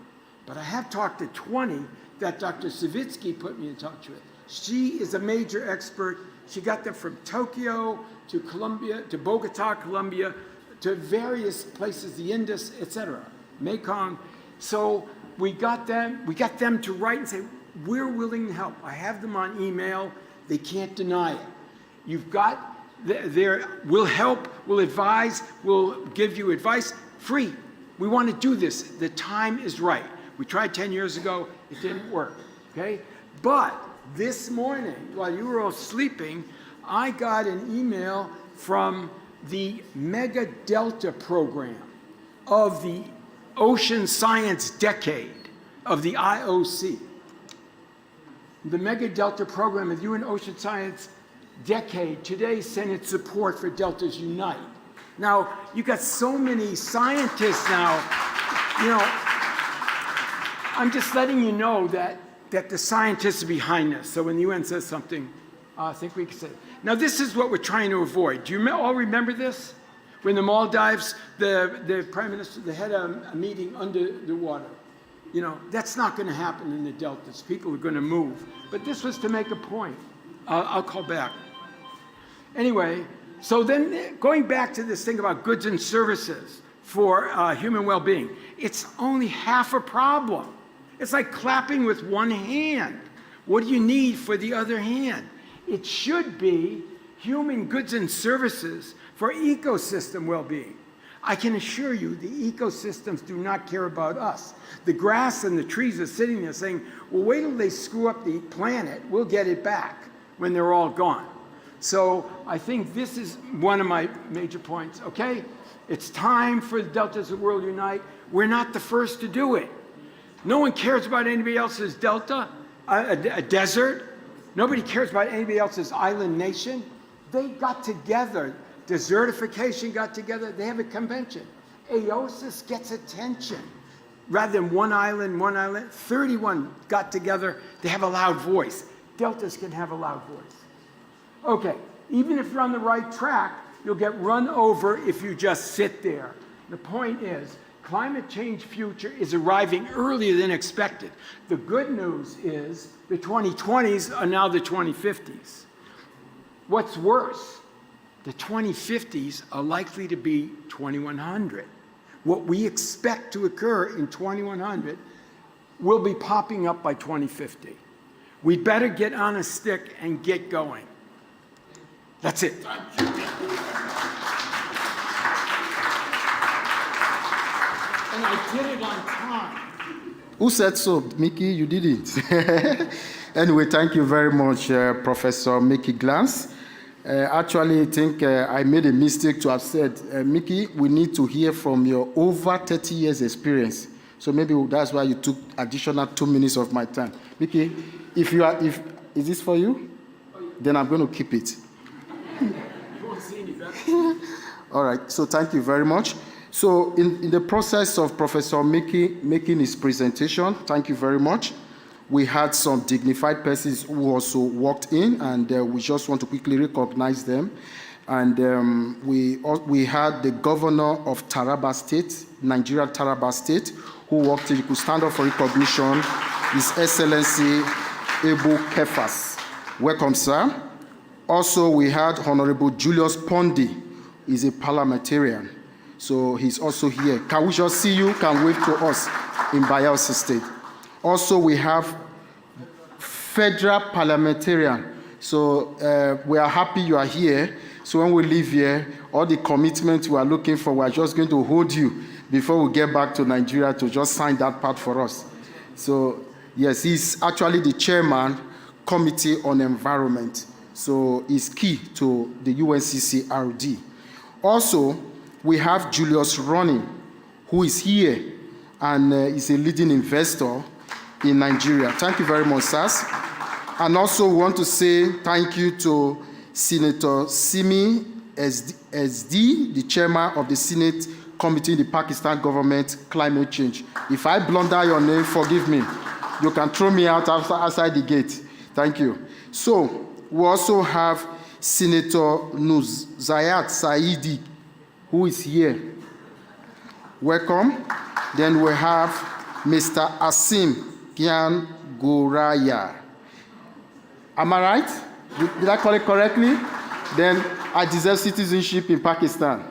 but I have talked to 20 that Dr. Savitsky put me in touch with. She is a major expert. She got them from Tokyo to Colombia, to Bogota, Colombia, to various places, the Indus, etc., Mekong. So we got them to write and say, we're willing to help. I have them on email. They can't deny it. You've got, we'll help, we'll advise, we'll give you advice, free. We want to do this. The time is right. We tried 10 years ago, it didn't work, okay? But this morning, while you were all sleeping, I got an email from the Mega Delta program of the Ocean Science Decade of the IOC. The Mega Delta program of UN Ocean Science Decade today sent its support for DeltasUNite. Now, you got so many scientists now, you know, I'm just letting you know that the scientists are behind this. So when the UN says something, I think we can say it. Now, this is what we're trying to avoid. Do you all remember this? When the Maldives, the prime minister, they had a meeting under the water. You know, that's not going to happen in the deltas. People are going to move. But this was to make a point. I'll call back. Anyway, So then going back to this thing about goods and services for human well-being, it's only half a problem. It's like clapping with one hand. What do you need for the other hand? It should be human goods and services for ecosystem well-being. I can assure you the ecosystems do not care about us. The grass and the trees are sitting there saying, well, wait till they screw up the planet, we'll get it back when they're all gone. So I think this is one of my major points, okay? It's time for the Deltas of the World Unite. We're not the first to do it. No one cares about anybody else's delta, a desert. Nobody cares about anybody else's island nation. They got together. Desertification got together. They have a convention. AOSIS gets attention. Rather than one island, 31 got together. They have a loud voice. Deltas can have a loud voice. Okay, even if you're on the right track, you'll get run over if you just sit there. The point is, climate change future is arriving earlier than expected. The good news is the 2020s are now the 2050s. What's worse, the 2050s are likely to be 2100. What we expect to occur in 2100 will be popping up by 2050. We'd better get on a stick and get going. That's it. And I did it on time. Who said so? Mickey, you did it. Anyway, thank you very much, Professor Mickey Glantz. Actually, I think I made a mistake to have said, Mickey, we need to hear from your over 30 years experience. So maybe that's why you took additional 2 minutes of my time. Mickey, is this for you? Then I'm going to keep it. You won't see any better. All right, so thank you very much. So in the process of Professor Mickey making his presentation, thank you very much. We had some dignified persons who also walked in, and we just want to quickly recognize them. And we had the governor of Taraba State, Nigeria Taraba State, who walked in. He could stand up for recognition. His Excellency Ebu Kefas. Welcome, sir. Also, we had Honorable Julius Pondi. He's a parliamentarian. So he's also here. Can we just see you? Can wave to us in Bayelsa State. Also, we have federal parliamentarian. So we are happy you are here. So when we leave here, all the commitments we are looking for, we are just going to hold you before we get back to Nigeria to just sign that part for us. So yes, he's actually the chairman, Committee on Environment. So he's key to the UNCCRD. Also, we have Julius Ronnie, who is here and is a leading investor in Nigeria. Thank you very much, sirs. And also we want to say thank you to Senator Simi SD, the chairman of the Senate Committee in the Pakistan Government Climate Change. If I blunder your name, forgive me. You can throw me out outside the gate. Thank you. So we also have Senator Nuzayat Saidi, who is here. Welcome. Then we have Mr. Asim Gyan Goraya. Am I right? Did I call it correctly? Then I deserve citizenship in Pakistan.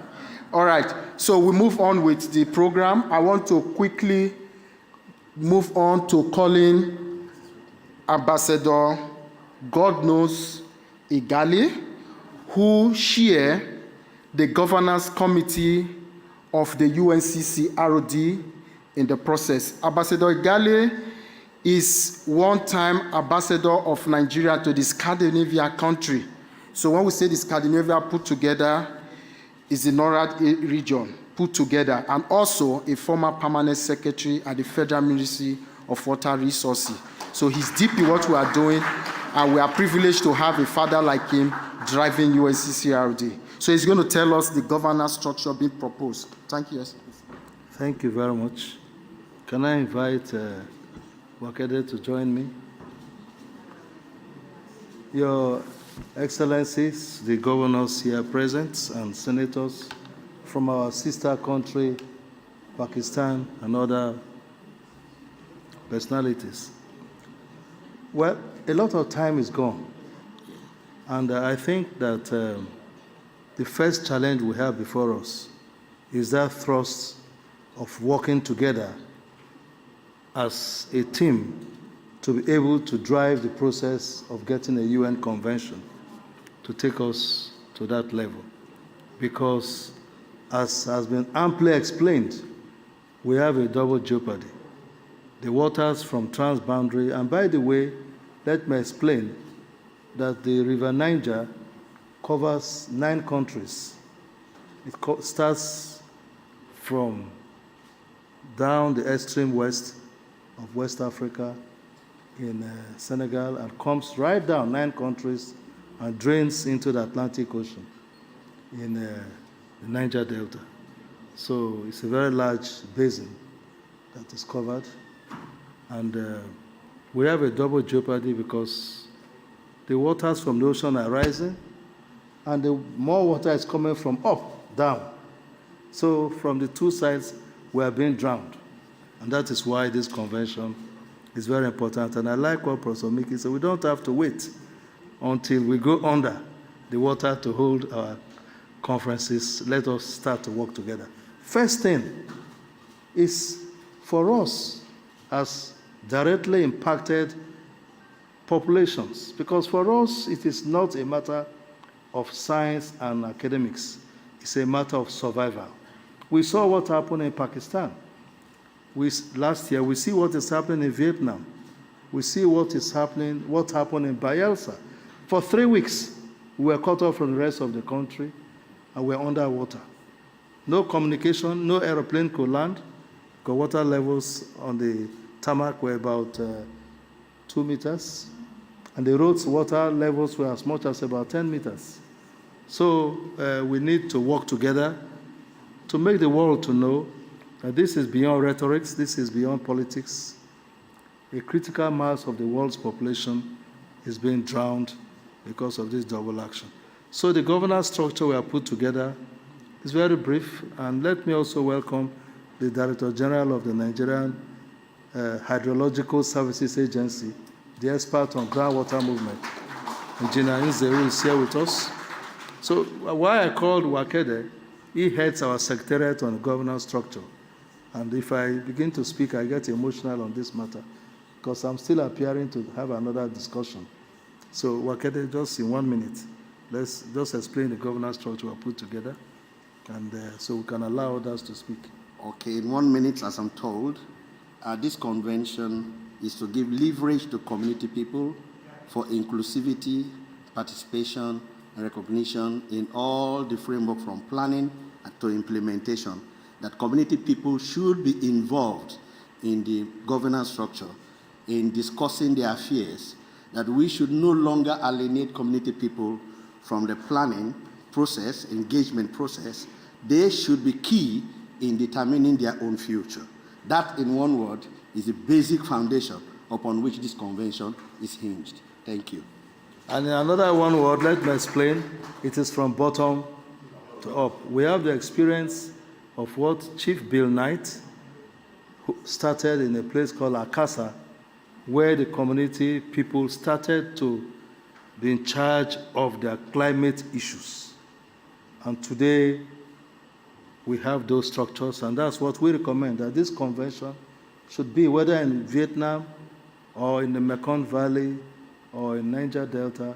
All right, so we move on with the program. I want to quickly move on to calling Ambassador Godknows Igali, who chair the Governance Committee of the UNCCRD in the process. Ambassador Igali is one-time ambassador of Nigeria to the Scandinavia country. So when we say the Scandinavia put together, is the NORAD region put together, and also a former permanent secretary at the Federal Ministry of Water Resources. So he's deep in what we are doing, and we are privileged to have a father like him driving UNCCRD. So he's going to tell us the governance structure being proposed. Thank you. Thank you very much. Can I invite Wakede to join me? Your Excellencies, the governors here present, and senators from our sister country, Pakistan, and other personalities. Well, a lot of time is gone, and I think that the first challenge we have before us is that thrust of working together as a team to be able to drive the process of getting a UN convention to take us to that level. Because, as has been amply explained, we have a double jeopardy. The waters from transboundary, and by the way, let me explain that the River Niger covers 9 countries. It starts from down the extreme west of West Africa in Senegal and comes right down 9 countries and drains into the Atlantic Ocean in the Niger Delta. So it's a very large basin that is covered. And we have a double jeopardy because the waters from the ocean are rising and the more water is coming from up, down. So from the 2 sides, we are being drowned. And that is why this convention is very important. And I like what Professor Miki said, we don't have to wait until we go under the water to hold our conferences. Let us start to work together. First thing is for us as directly impacted populations, because for us it is not a matter of science and academics, it's a matter of survival. We saw what happened in Pakistan. Last year, we see what is happening in Vietnam. We see what happened in Bayelsa. For 3 weeks, we were cut off from the rest of the country and we were underwater. No communication, no aeroplane could land, because water levels on the tarmac were about 2 meters, and the roads water levels were as much as about 10 meters. So we need to work together to make the world to know that this is beyond rhetoric, this is beyond politics. A critical mass of the world's population is being drowned because of this double action. So the governance structure we have put together is very brief, and let me also welcome the Director General of the Nigerian Hydrological Services Agency, the expert on groundwater movement, Jonannes, who is here with us. So why I called Wakede, he heads our secretariat on governance structure. And if I begin to speak, I get emotional on this matter, because I'm still appearing to have another discussion. So Wakede, just in 1 minute, let's just explain the governance structure we put together, and so we can allow others to speak. Okay, in 1 minute, as I'm told, this convention is to give leverage to community people for inclusivity, participation, and recognition in all the framework from planning to implementation, that community people should be involved in the governance structure, in discussing their affairs, that we should no longer alienate community people from the planning process, engagement process. They should be key in determining their own future. That, in one word, is the basic foundation upon which this convention is hinged. Thank you. And in another one word, let me explain, it is from bottom to up. We have the experience of what Chief Bill Knight, who started in a place called Akasa, where the community people started to be in charge of their climate issues. And today, we have those structures, and that's what we recommend, that this convention should be, whether in Vietnam or in the Mekong Valley or in Niger Delta,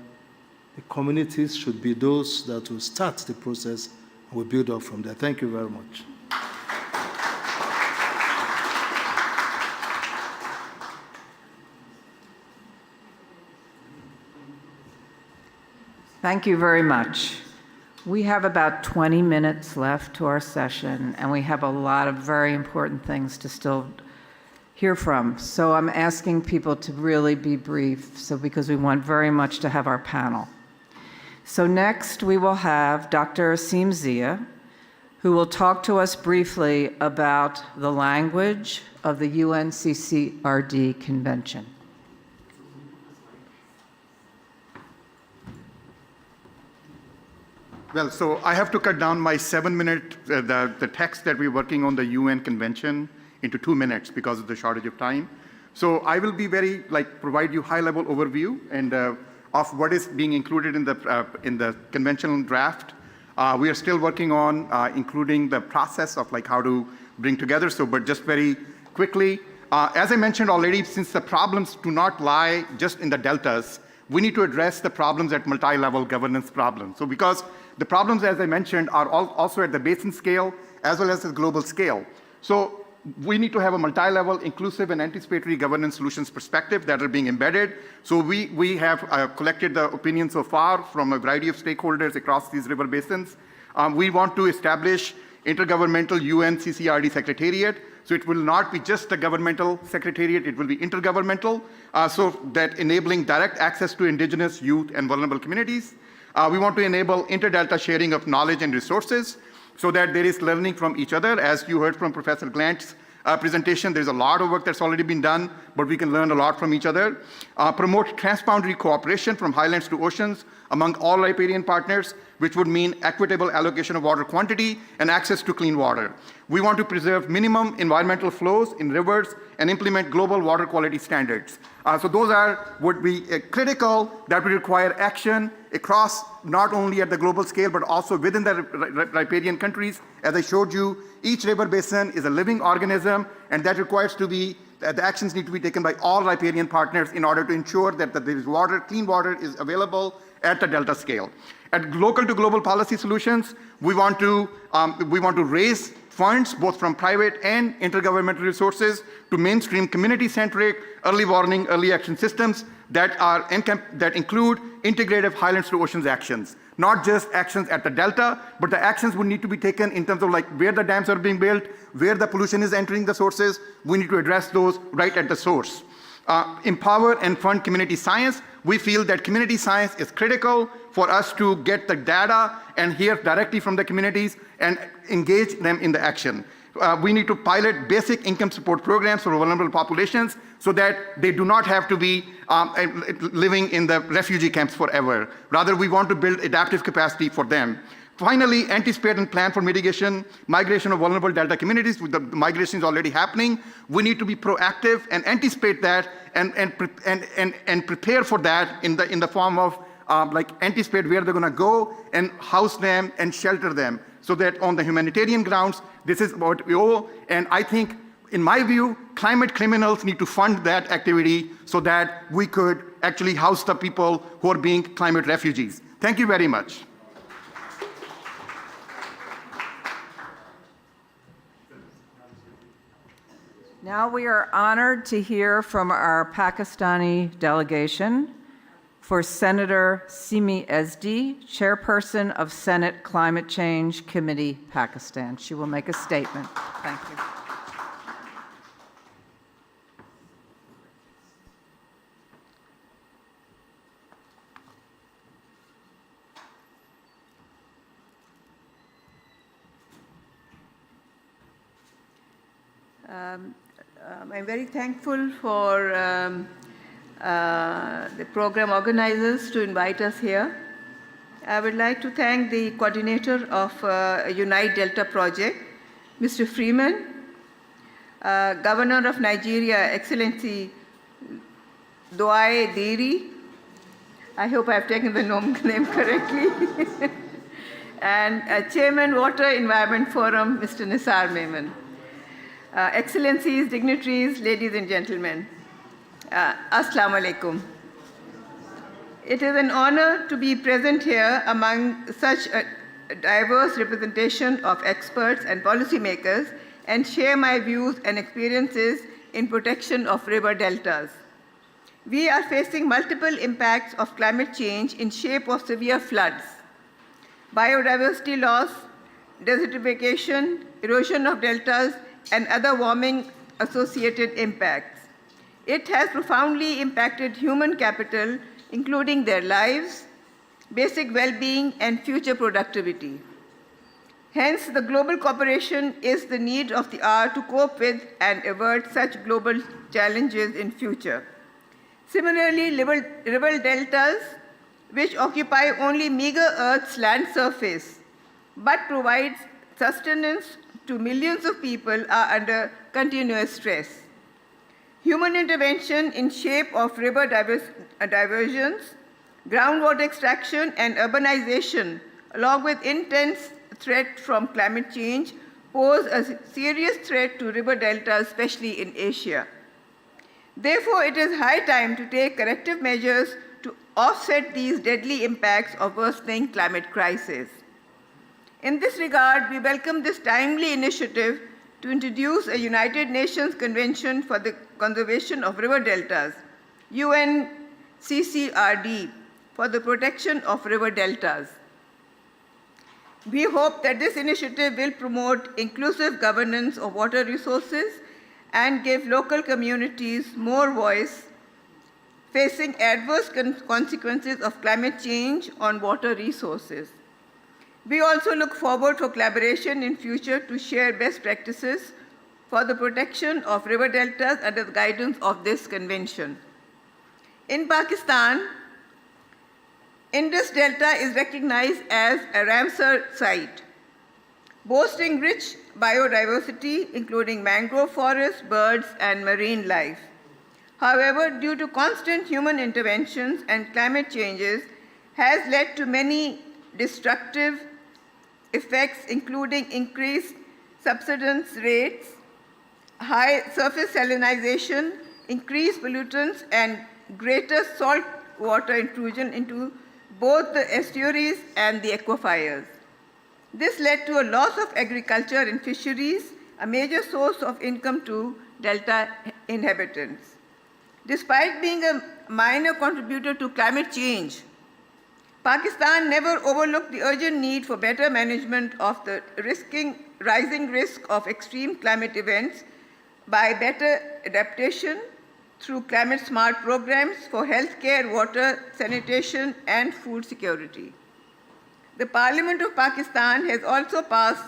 the communities should be those that will start the process and will build up from there. Thank you very much. Thank you very much. We have about 20 minutes left to our session, and we have a lot of very important things to still hear from. So I'm asking people to really be brief, because we want very much to have our panel. So next we will have Dr. Asim, who will talk to us briefly about the language of the UN-CCRD Convention. Well, so I have to cut down my 7-minute, the text that we're working on the UN Convention into 2 minutes because of the shortage of time. So I will be provide you high-level overview and of what is being included in the conventional draft. We are still working on including the process of like how to bring together. So, but just very quickly, as I mentioned already, since the problems do not lie just in the deltas, we need to address the problems at multi-level governance problems. So because the problems, as I mentioned, are also at the basin scale as well as the global scale. So we need to have a multi-level, inclusive, and anticipatory governance solutions perspective that are being embedded. So we have collected the opinions so far from a variety of stakeholders across these river basins. We want to establish intergovernmental UN-CCRD secretariat. So it will not be just a governmental secretariat, it will be intergovernmental, so that enabling direct access to indigenous, youth, and vulnerable communities. We want to enable inter-delta sharing of knowledge and resources so that there is learning from each other. As you heard from Professor Glantz's presentation, there's a lot of work that's already been done, but we can learn a lot from each other. Promote transboundary cooperation from highlands to oceans among all riparian partners, which would mean equitable allocation of water quantity and access to clean water. We want to preserve minimum environmental flows in rivers and implement global water quality standards. So those would be critical that will require action across not only at the global scale, but also within the riparian countries. As I showed you, each river basin is a living organism, and that requires to be, the actions need to be taken by all riparian partners in order to ensure that there is water, clean water is available at the delta scale. At local to global policy solutions, we want to raise funds both from private and intergovernmental resources to mainstream community-centric early warning, early action systems that include integrative highlands to oceans actions. Not just actions at the delta, but the actions would need to be taken in terms of like where the dams are being built, where the pollution is entering the sources. We need to address those right at the source. Empower and fund community science. We feel that community science is critical for us to get the data and hear directly from the communities and engage them in the action. We need to pilot basic income support programs for vulnerable populations so that they do not have to be living in the refugee camps forever. Rather, we want to build adaptive capacity for them. Finally, anticipate and plan for migration of vulnerable delta communities. With the migration is already happening. We need to be proactive and anticipate that and prepare for that in the form of like anticipate where they're going to go and house them and shelter them, so that on the humanitarian grounds, this is what we owe. And I think, in my view, climate criminals need to fund that activity so that we could actually house the people who are being climate refugees. Thank you very much. Now we are honored to hear from our Pakistani delegation for Senator Simi Ezdi, Chairperson of Senate Climate Change Committee, Pakistan. She will make a statement. Thank you. I'm very thankful for the program organizers to invite us here. I would like to thank the coordinator of Unite Delta project, Mr. Freeman, Governor of Nigeria, Excellency Douye Diri. I hope I've taken the name correctly. And Chairman, Water Environment Forum, Mr. Nasir Memon. Excellencies, dignitaries, ladies and gentlemen, Assalamu alaikum. It is an honor to be present here among such a diverse representation of experts and policymakers and share my views and experiences in protection of river deltas. We are facing multiple impacts of climate change in shape of severe floods, biodiversity loss, desertification, erosion of deltas, and other warming-associated impacts. It has profoundly impacted human capital, including their lives, basic well-being, and future productivity. Hence, the global cooperation is the need of the hour to cope with and avert such global challenges in future. Similarly, river deltas, which occupy only meager Earth's land surface, but provide sustenance to millions of people, are under continuous stress. Human intervention in shape of river diversions, groundwater extraction, and urbanization along with intense threat from climate change, pose a serious threat to river deltas, especially in Asia. Therefore, it is high time to take corrective measures to offset these deadly impacts of worsening climate crisis. In this regard, we welcome this timely initiative to introduce a United Nations Convention for the Conservation of River Deltas, UN-CCRD, for the protection of river deltas. We hope that this initiative will promote inclusive governance of water resources and give local communities more voice facing adverse consequences of climate change on water resources. We also look forward for collaboration in future to share best practices for the protection of river deltas under the guidance of this convention. In Pakistan, Indus Delta is recognized as a Ramsar site, boasting rich biodiversity, including mangrove forests, birds, and marine life. However, due to constant human interventions and climate changes, has led to many destructive effects, including increased subsidence rates, high surface salinization, increased pollutants, and greater salt water intrusion into both the estuaries and the aquifers. This led to a loss of agriculture and fisheries, a major source of income to delta inhabitants. Despite being a minor contributor to climate change, Pakistan never overlooked the urgent need for better management of the rising risk of extreme climate events by better adaptation through climate-smart programs for healthcare, water, sanitation, and food security. The Parliament of Pakistan has also passed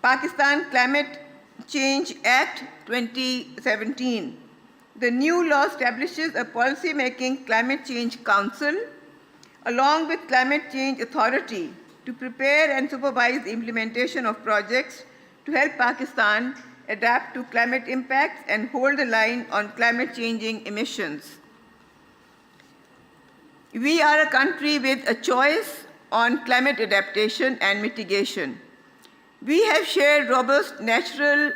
Pakistan Climate Change Act 2017. The new law establishes a policy-making climate change council along with Climate Change Authority to prepare and supervise the implementation of projects to help Pakistan adapt to climate impacts and hold the line on climate changing emissions. We are a country with a choice on climate adaptation and mitigation. We have shared robust natural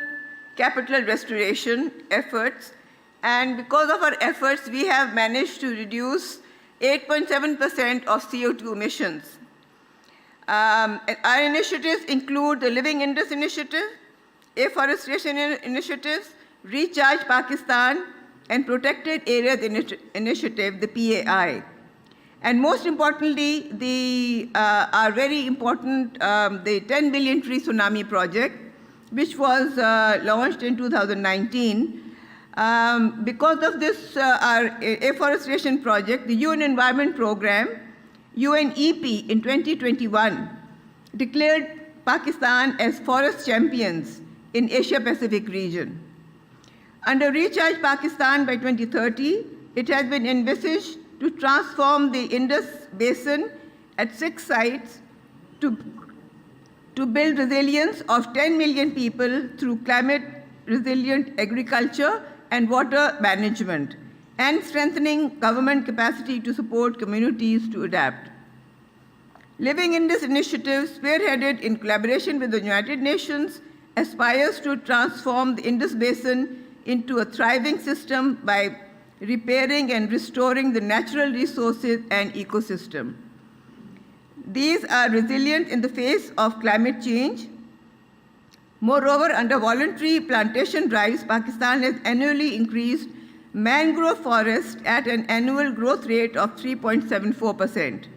capital restoration efforts, and because of our efforts, we have managed to reduce 8.7% of CO2 emissions. Our initiatives include the Living Indus Initiative, Afforestation Initiatives, Recharge Pakistan, and Protected Areas Initiative, the PAI. And most importantly, our very important, the 10 billion tree tsunami project, which was launched in 2019. Because of this, our afforestation project, the UN Environment Programme, UNEP, in 2021, declared Pakistan as forest champions in Asia-Pacific region. Under Recharge Pakistan by 2030, it has been envisaged to transform the Indus Basin at 6 sites to build resilience of 10 million people through climate-resilient agriculture and water management, and strengthening government capacity to support communities to adapt. Living Indus Initiative, spearheaded in collaboration with the United Nations, aspires to transform the Indus Basin into a thriving system by repairing and restoring the natural resources and ecosystem. These are resilient in the face of climate change. Moreover, under voluntary plantation drives, Pakistan has annually increased mangrove forest at an annual growth rate of 3.74%,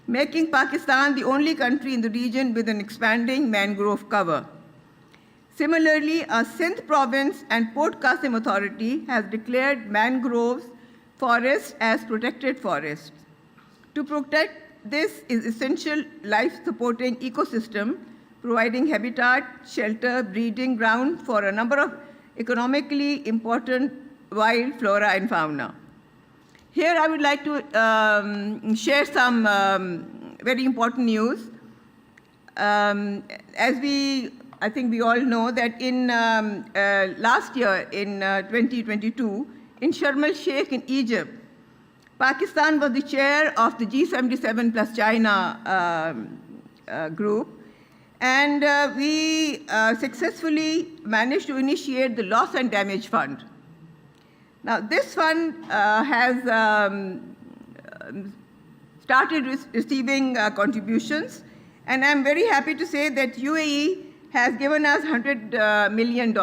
making Pakistan the only country in the region with an expanding mangrove cover. Similarly, our Sindh province and Port Qasim Authority has declared mangrove forests as protected forests. To protect this is essential life-supporting ecosystem, providing habitat, shelter, breeding ground for a number of economically important wild flora and fauna. Here I would like to share some very important news. I think we all know that in last year, in 2022, in Sharm el-Sheikh in Egypt, Pakistan was the chair of the G77 plus China group, and we successfully managed to initiate the Loss and Damage Fund. Now, this fund has started receiving contributions, and I'm very happy to say that UAE has given us $100 million,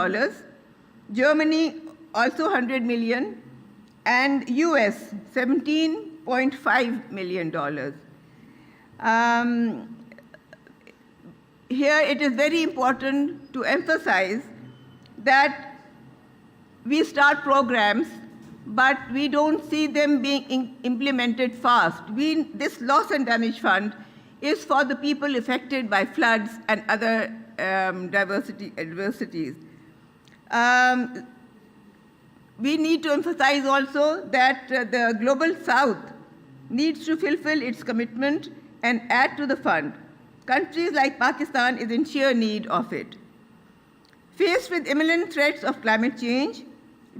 Germany also $100 million, and US $17.5 million. Here it is very important to emphasize that we start programs, but we don't see them being implemented fast. This Loss and Damage Fund is for the people affected by floods and other adversities. We need to emphasize also that the Global South needs to fulfill its commitment and add to the fund. Countries like Pakistan is in sheer need of it. Faced with imminent threats of climate change,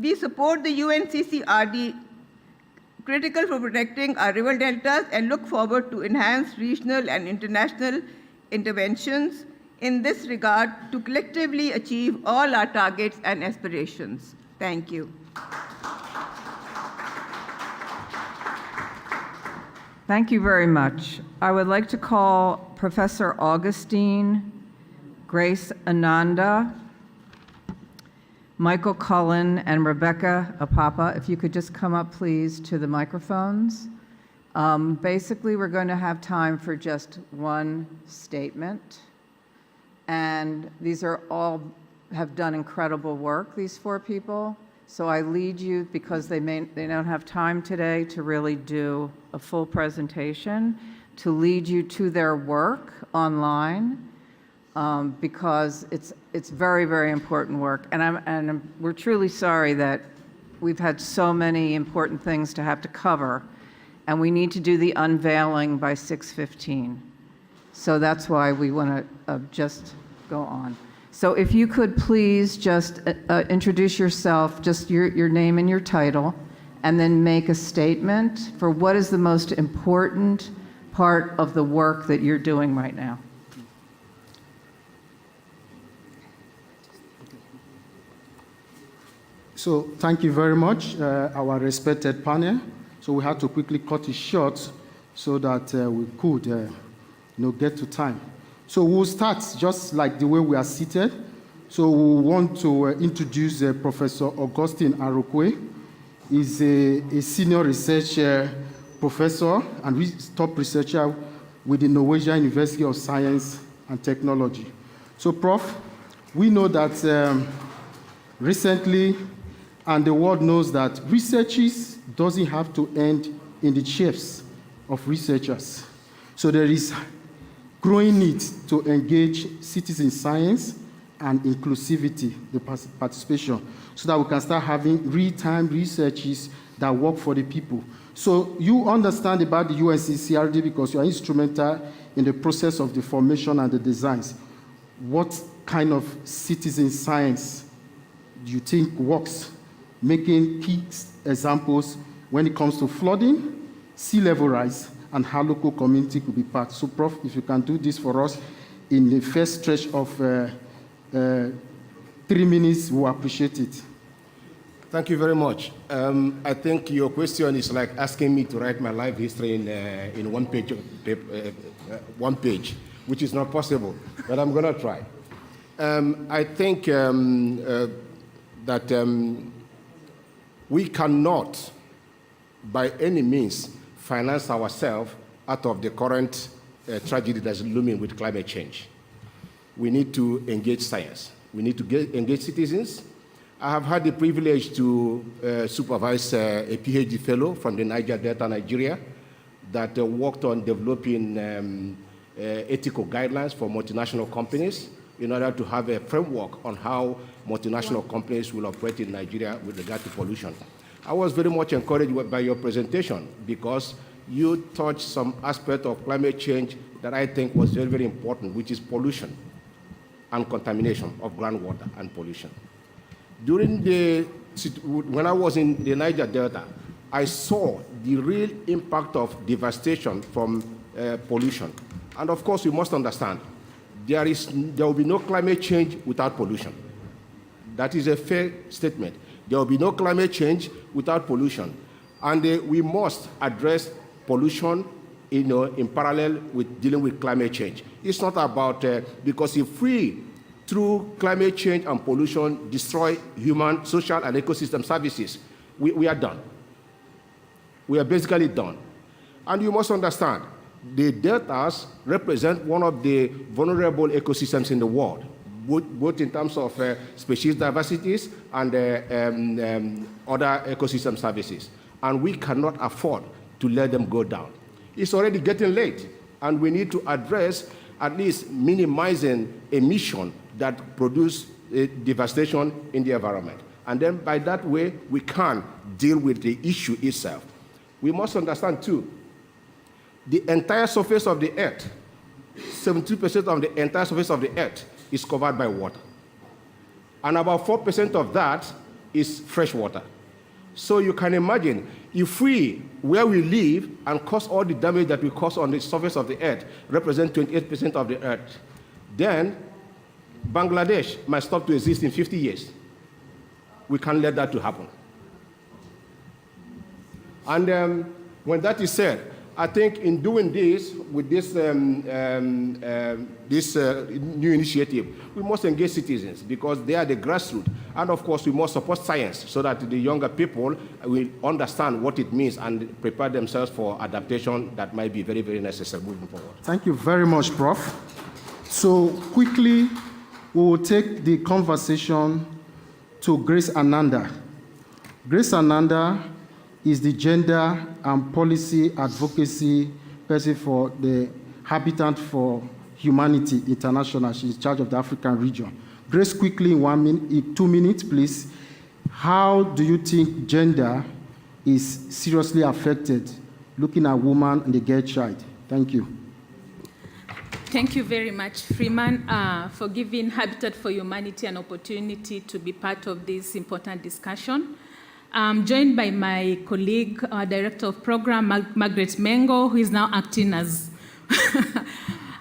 we support the UNCCRD, critical for protecting our river deltas, and look forward to enhanced regional and international interventions in this regard to collectively achieve all our targets and aspirations. Thank you. Thank you very much. I would like to call Professor Augustine, Grace Ananda, Michael Cullen, and Rebecca Apapa, if you could just come up, please, to the microphones. Basically, we're going to have time for just one statement. And these are all have done incredible work, these four people. So I lead you, because they don't have time today to really do a full presentation, to lead you to their work online, because it's very, very important work. And we're truly sorry that we've had so many important things to have to cover, and we need to do the unveiling by 6:15. So that's why we want to just go on. So if you could please just introduce yourself, just your name and your title, and then make a statement for what is the most important part of the work that you're doing right now. So thank you very much, our respected panel. So we had to quickly cut it short so that we could get to time. So we'll start just like the way we are seated. So we want to introduce Professor Augustine Arukwe. He's a senior research professor and top researcher with the Norwegian University of Science and Technology. So, Prof, we know that recently, and the world knows that researches doesn't have to end in the chairs of researchers. So there is growing need to engage citizen science and inclusivity, the participation, so that we can start having real-time researches that work for the people. So you understand about the UN-CCRD because you are instrumental in the process of the formation and the designs. What kind of citizen science do you think works, making key examples when it comes to flooding, sea level rise, and how local community could be part? So, Prof, if you can do this for us in the first stretch of 3 minutes, we'll appreciate it. Thank you very much. I think your question is like asking me to write my life history in one page, which is not possible, but I'm going to try. I think that we cannot, by any means, finance ourselves out of the current tragedy that's looming with climate change. We need to engage science. We need to engage citizens. I have had the privilege to supervise a PhD fellow from the Niger Delta, Nigeria, that worked on developing ethical guidelines for multinational companies in order to have a framework on how multinational companies will operate in Nigeria with regard to pollution. I was very much encouraged by your presentation because you touched some aspect of climate change that I think was very, very important, which is pollution and contamination of groundwater and pollution. When I was in the Niger Delta, I saw the real impact of devastation from pollution. And of course, we must understand, there will be no climate change without pollution. That is a fair statement. There will be no climate change without pollution. And we must address pollution in parallel with dealing with climate change. It's not about, because if we, through climate change and pollution, destroy human, social, and ecosystem services, we are done. We are basically done. And you must understand, the deltas represent one of the vulnerable ecosystems in the world, both in terms of species diversities and other ecosystem services. And we cannot afford to let them go down. It's already getting late, and we need to address at least minimizing emission that produce devastation in the environment. And then by that way, we can deal with the issue itself. We must understand too, the entire surface of the earth, 72% of the entire surface of the earth is covered by water. And about 4% of that is fresh water. So you can imagine, if we, where we live and cause all the damage that we cause on the surface of the earth, represent 28% of the earth, then Bangladesh might stop to exist in 50 years. We can't let that to happen. And when that is said, I think in doing this, with this, new initiative, we must engage citizens because they are the grassroots. And of course, we must support science so that the younger people will understand what it means and prepare themselves for adaptation that might be very, very necessary moving forward. Thank you very much, Prof. So quickly, we will take the conversation to Grace Ananda. Grace Ananda is the Gender and Policy Advocacy person for the Habitat for Humanity International. She's in charge of the African region. Grace, quickly, in 2 minutes, please. How do you think gender is seriously affected, looking at woman and the girl child? Thank you. Thank you very much, Freeman, for giving Habitat for Humanity an opportunity to be part of this important discussion. I'm joined by my colleague, our Director of Program, Margaret Mengo, who is now acting as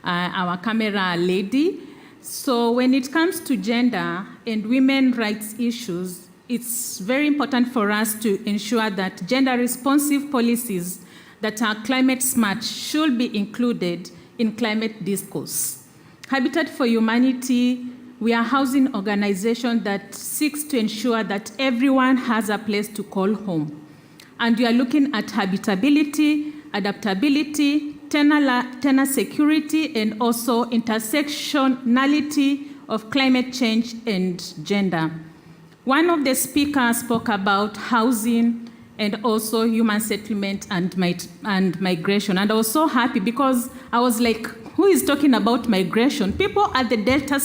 our camera lady. So when it comes to gender and women's rights issues, it's very important for us to ensure that gender-responsive policies that are climate smart should be included in climate discourse. Habitat for Humanity, we are a housing organization that seeks to ensure that everyone has a place to call home. And we are looking at habitability, adaptability, tenant security, and also intersectionality of climate change and gender. One of the speakers spoke about housing and also human settlement and migration. And I was so happy because I was like, who is talking about migration? People at the delta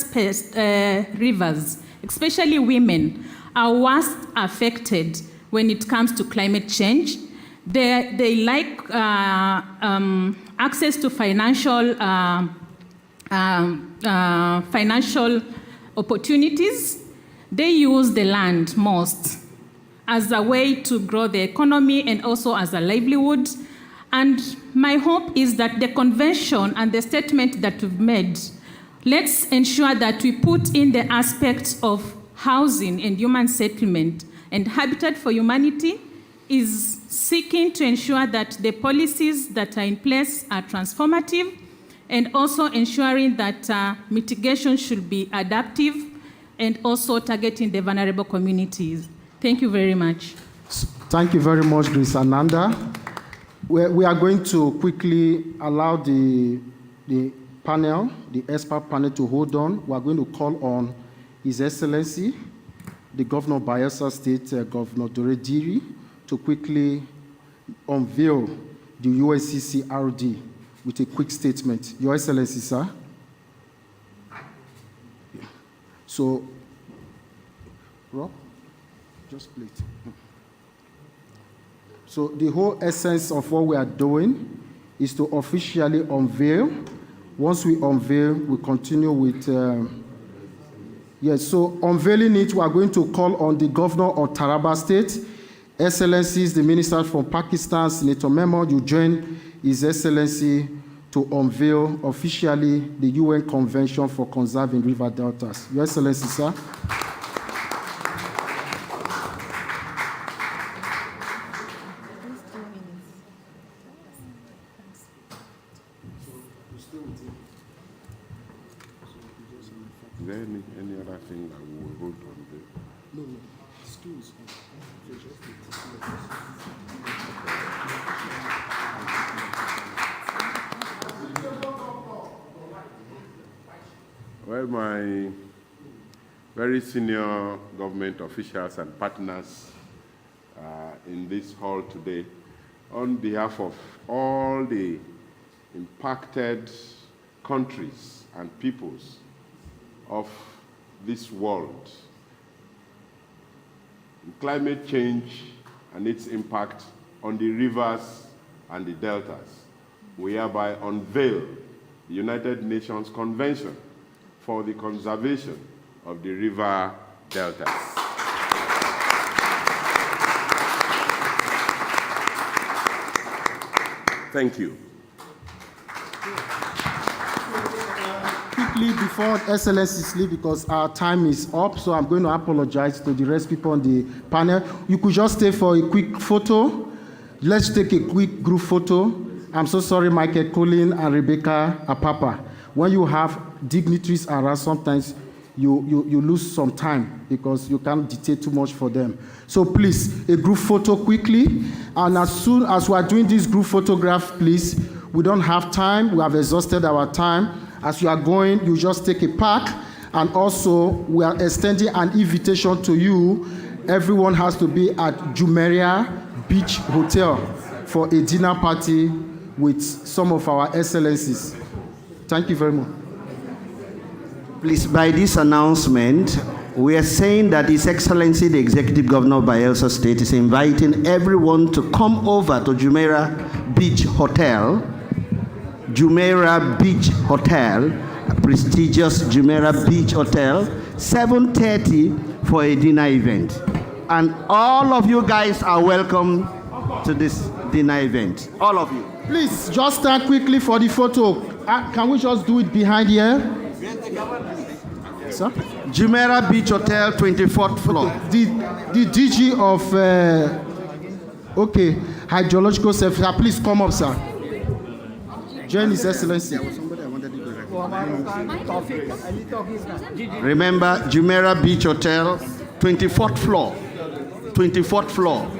rivers, especially women, are worst affected when it comes to climate change. They like access to financial opportunities. They use the land most as a way to grow the economy and also as a livelihood. And my hope is that the convention and the statement that we've made, let's ensure that we put in the aspects of housing and human settlement. And Habitat for Humanity is seeking to ensure that the policies that are in place are transformative and also ensuring that mitigation should be adaptive and also targeting the vulnerable communities. Thank you very much. Thank you very much, Grace Ananda. We are going to quickly allow the panel, the expert panel, to hold on. We are going to call on His Excellency, the Governor of Bayelsa State, Governor Diri, to quickly unveil the UNCCRD with a quick statement. Your Excellency, sir. So, Rob, just play it. So the whole essence of what we are doing is to officially unveil. Once we unveil, we continue with, so unveiling it, we are going to call on the Governor of Taraba State, Excellencies, the Minister from Pakistan, Senator Memon, you join His Excellency to unveil officially the UN Convention for Conserving River Deltas. Your Excellency, sir. Is there any other thing that we will hold on to? No, stools. Well, my very senior government officials and partners in this hall today, on behalf of all the impacted countries and peoples of this world, climate change and its impact on the rivers and the deltas, we hereby unveil the United Nations Convention for the Conservation of the River Deltas. Thank you. Quickly, before Excellency sleep, because our time is up, so I'm going to apologize to the rest people on the panel. You could just stay for a quick photo. Let's take a quick group photo. I'm so sorry, Michael Cullman and Rebecca Apapa. When you have dignitaries around, sometimes you lose some time because you can't dictate too much for them. So please, a group photo quickly. And as soon as we are doing this group photograph, please, we don't have time. We have exhausted our time. As you are going, you just take a pack. And also, we are extending an invitation to you. Everyone has to be at Jumeirah Beach Hotel for a dinner party with some of our excellencies. Thank you very much. Please, by this announcement, we are saying that His Excellency, the Executive Governor of Bayelsa State, is inviting everyone to come over to Jumeirah Beach Hotel, Jumeirah Beach Hotel, a prestigious Jumeirah Beach Hotel, 7:30 for a dinner event. And all of you guys are welcome to this dinner event. All of you. Please, just stand quickly for the photo. Can we just do it behind here? Sir? Jumeirah Beach Hotel, 24th floor. The DG of, hydrological service, please come up, sir. Join His Excellency. Remember, Jumeirah Beach Hotel, 24th floor. 24th floor.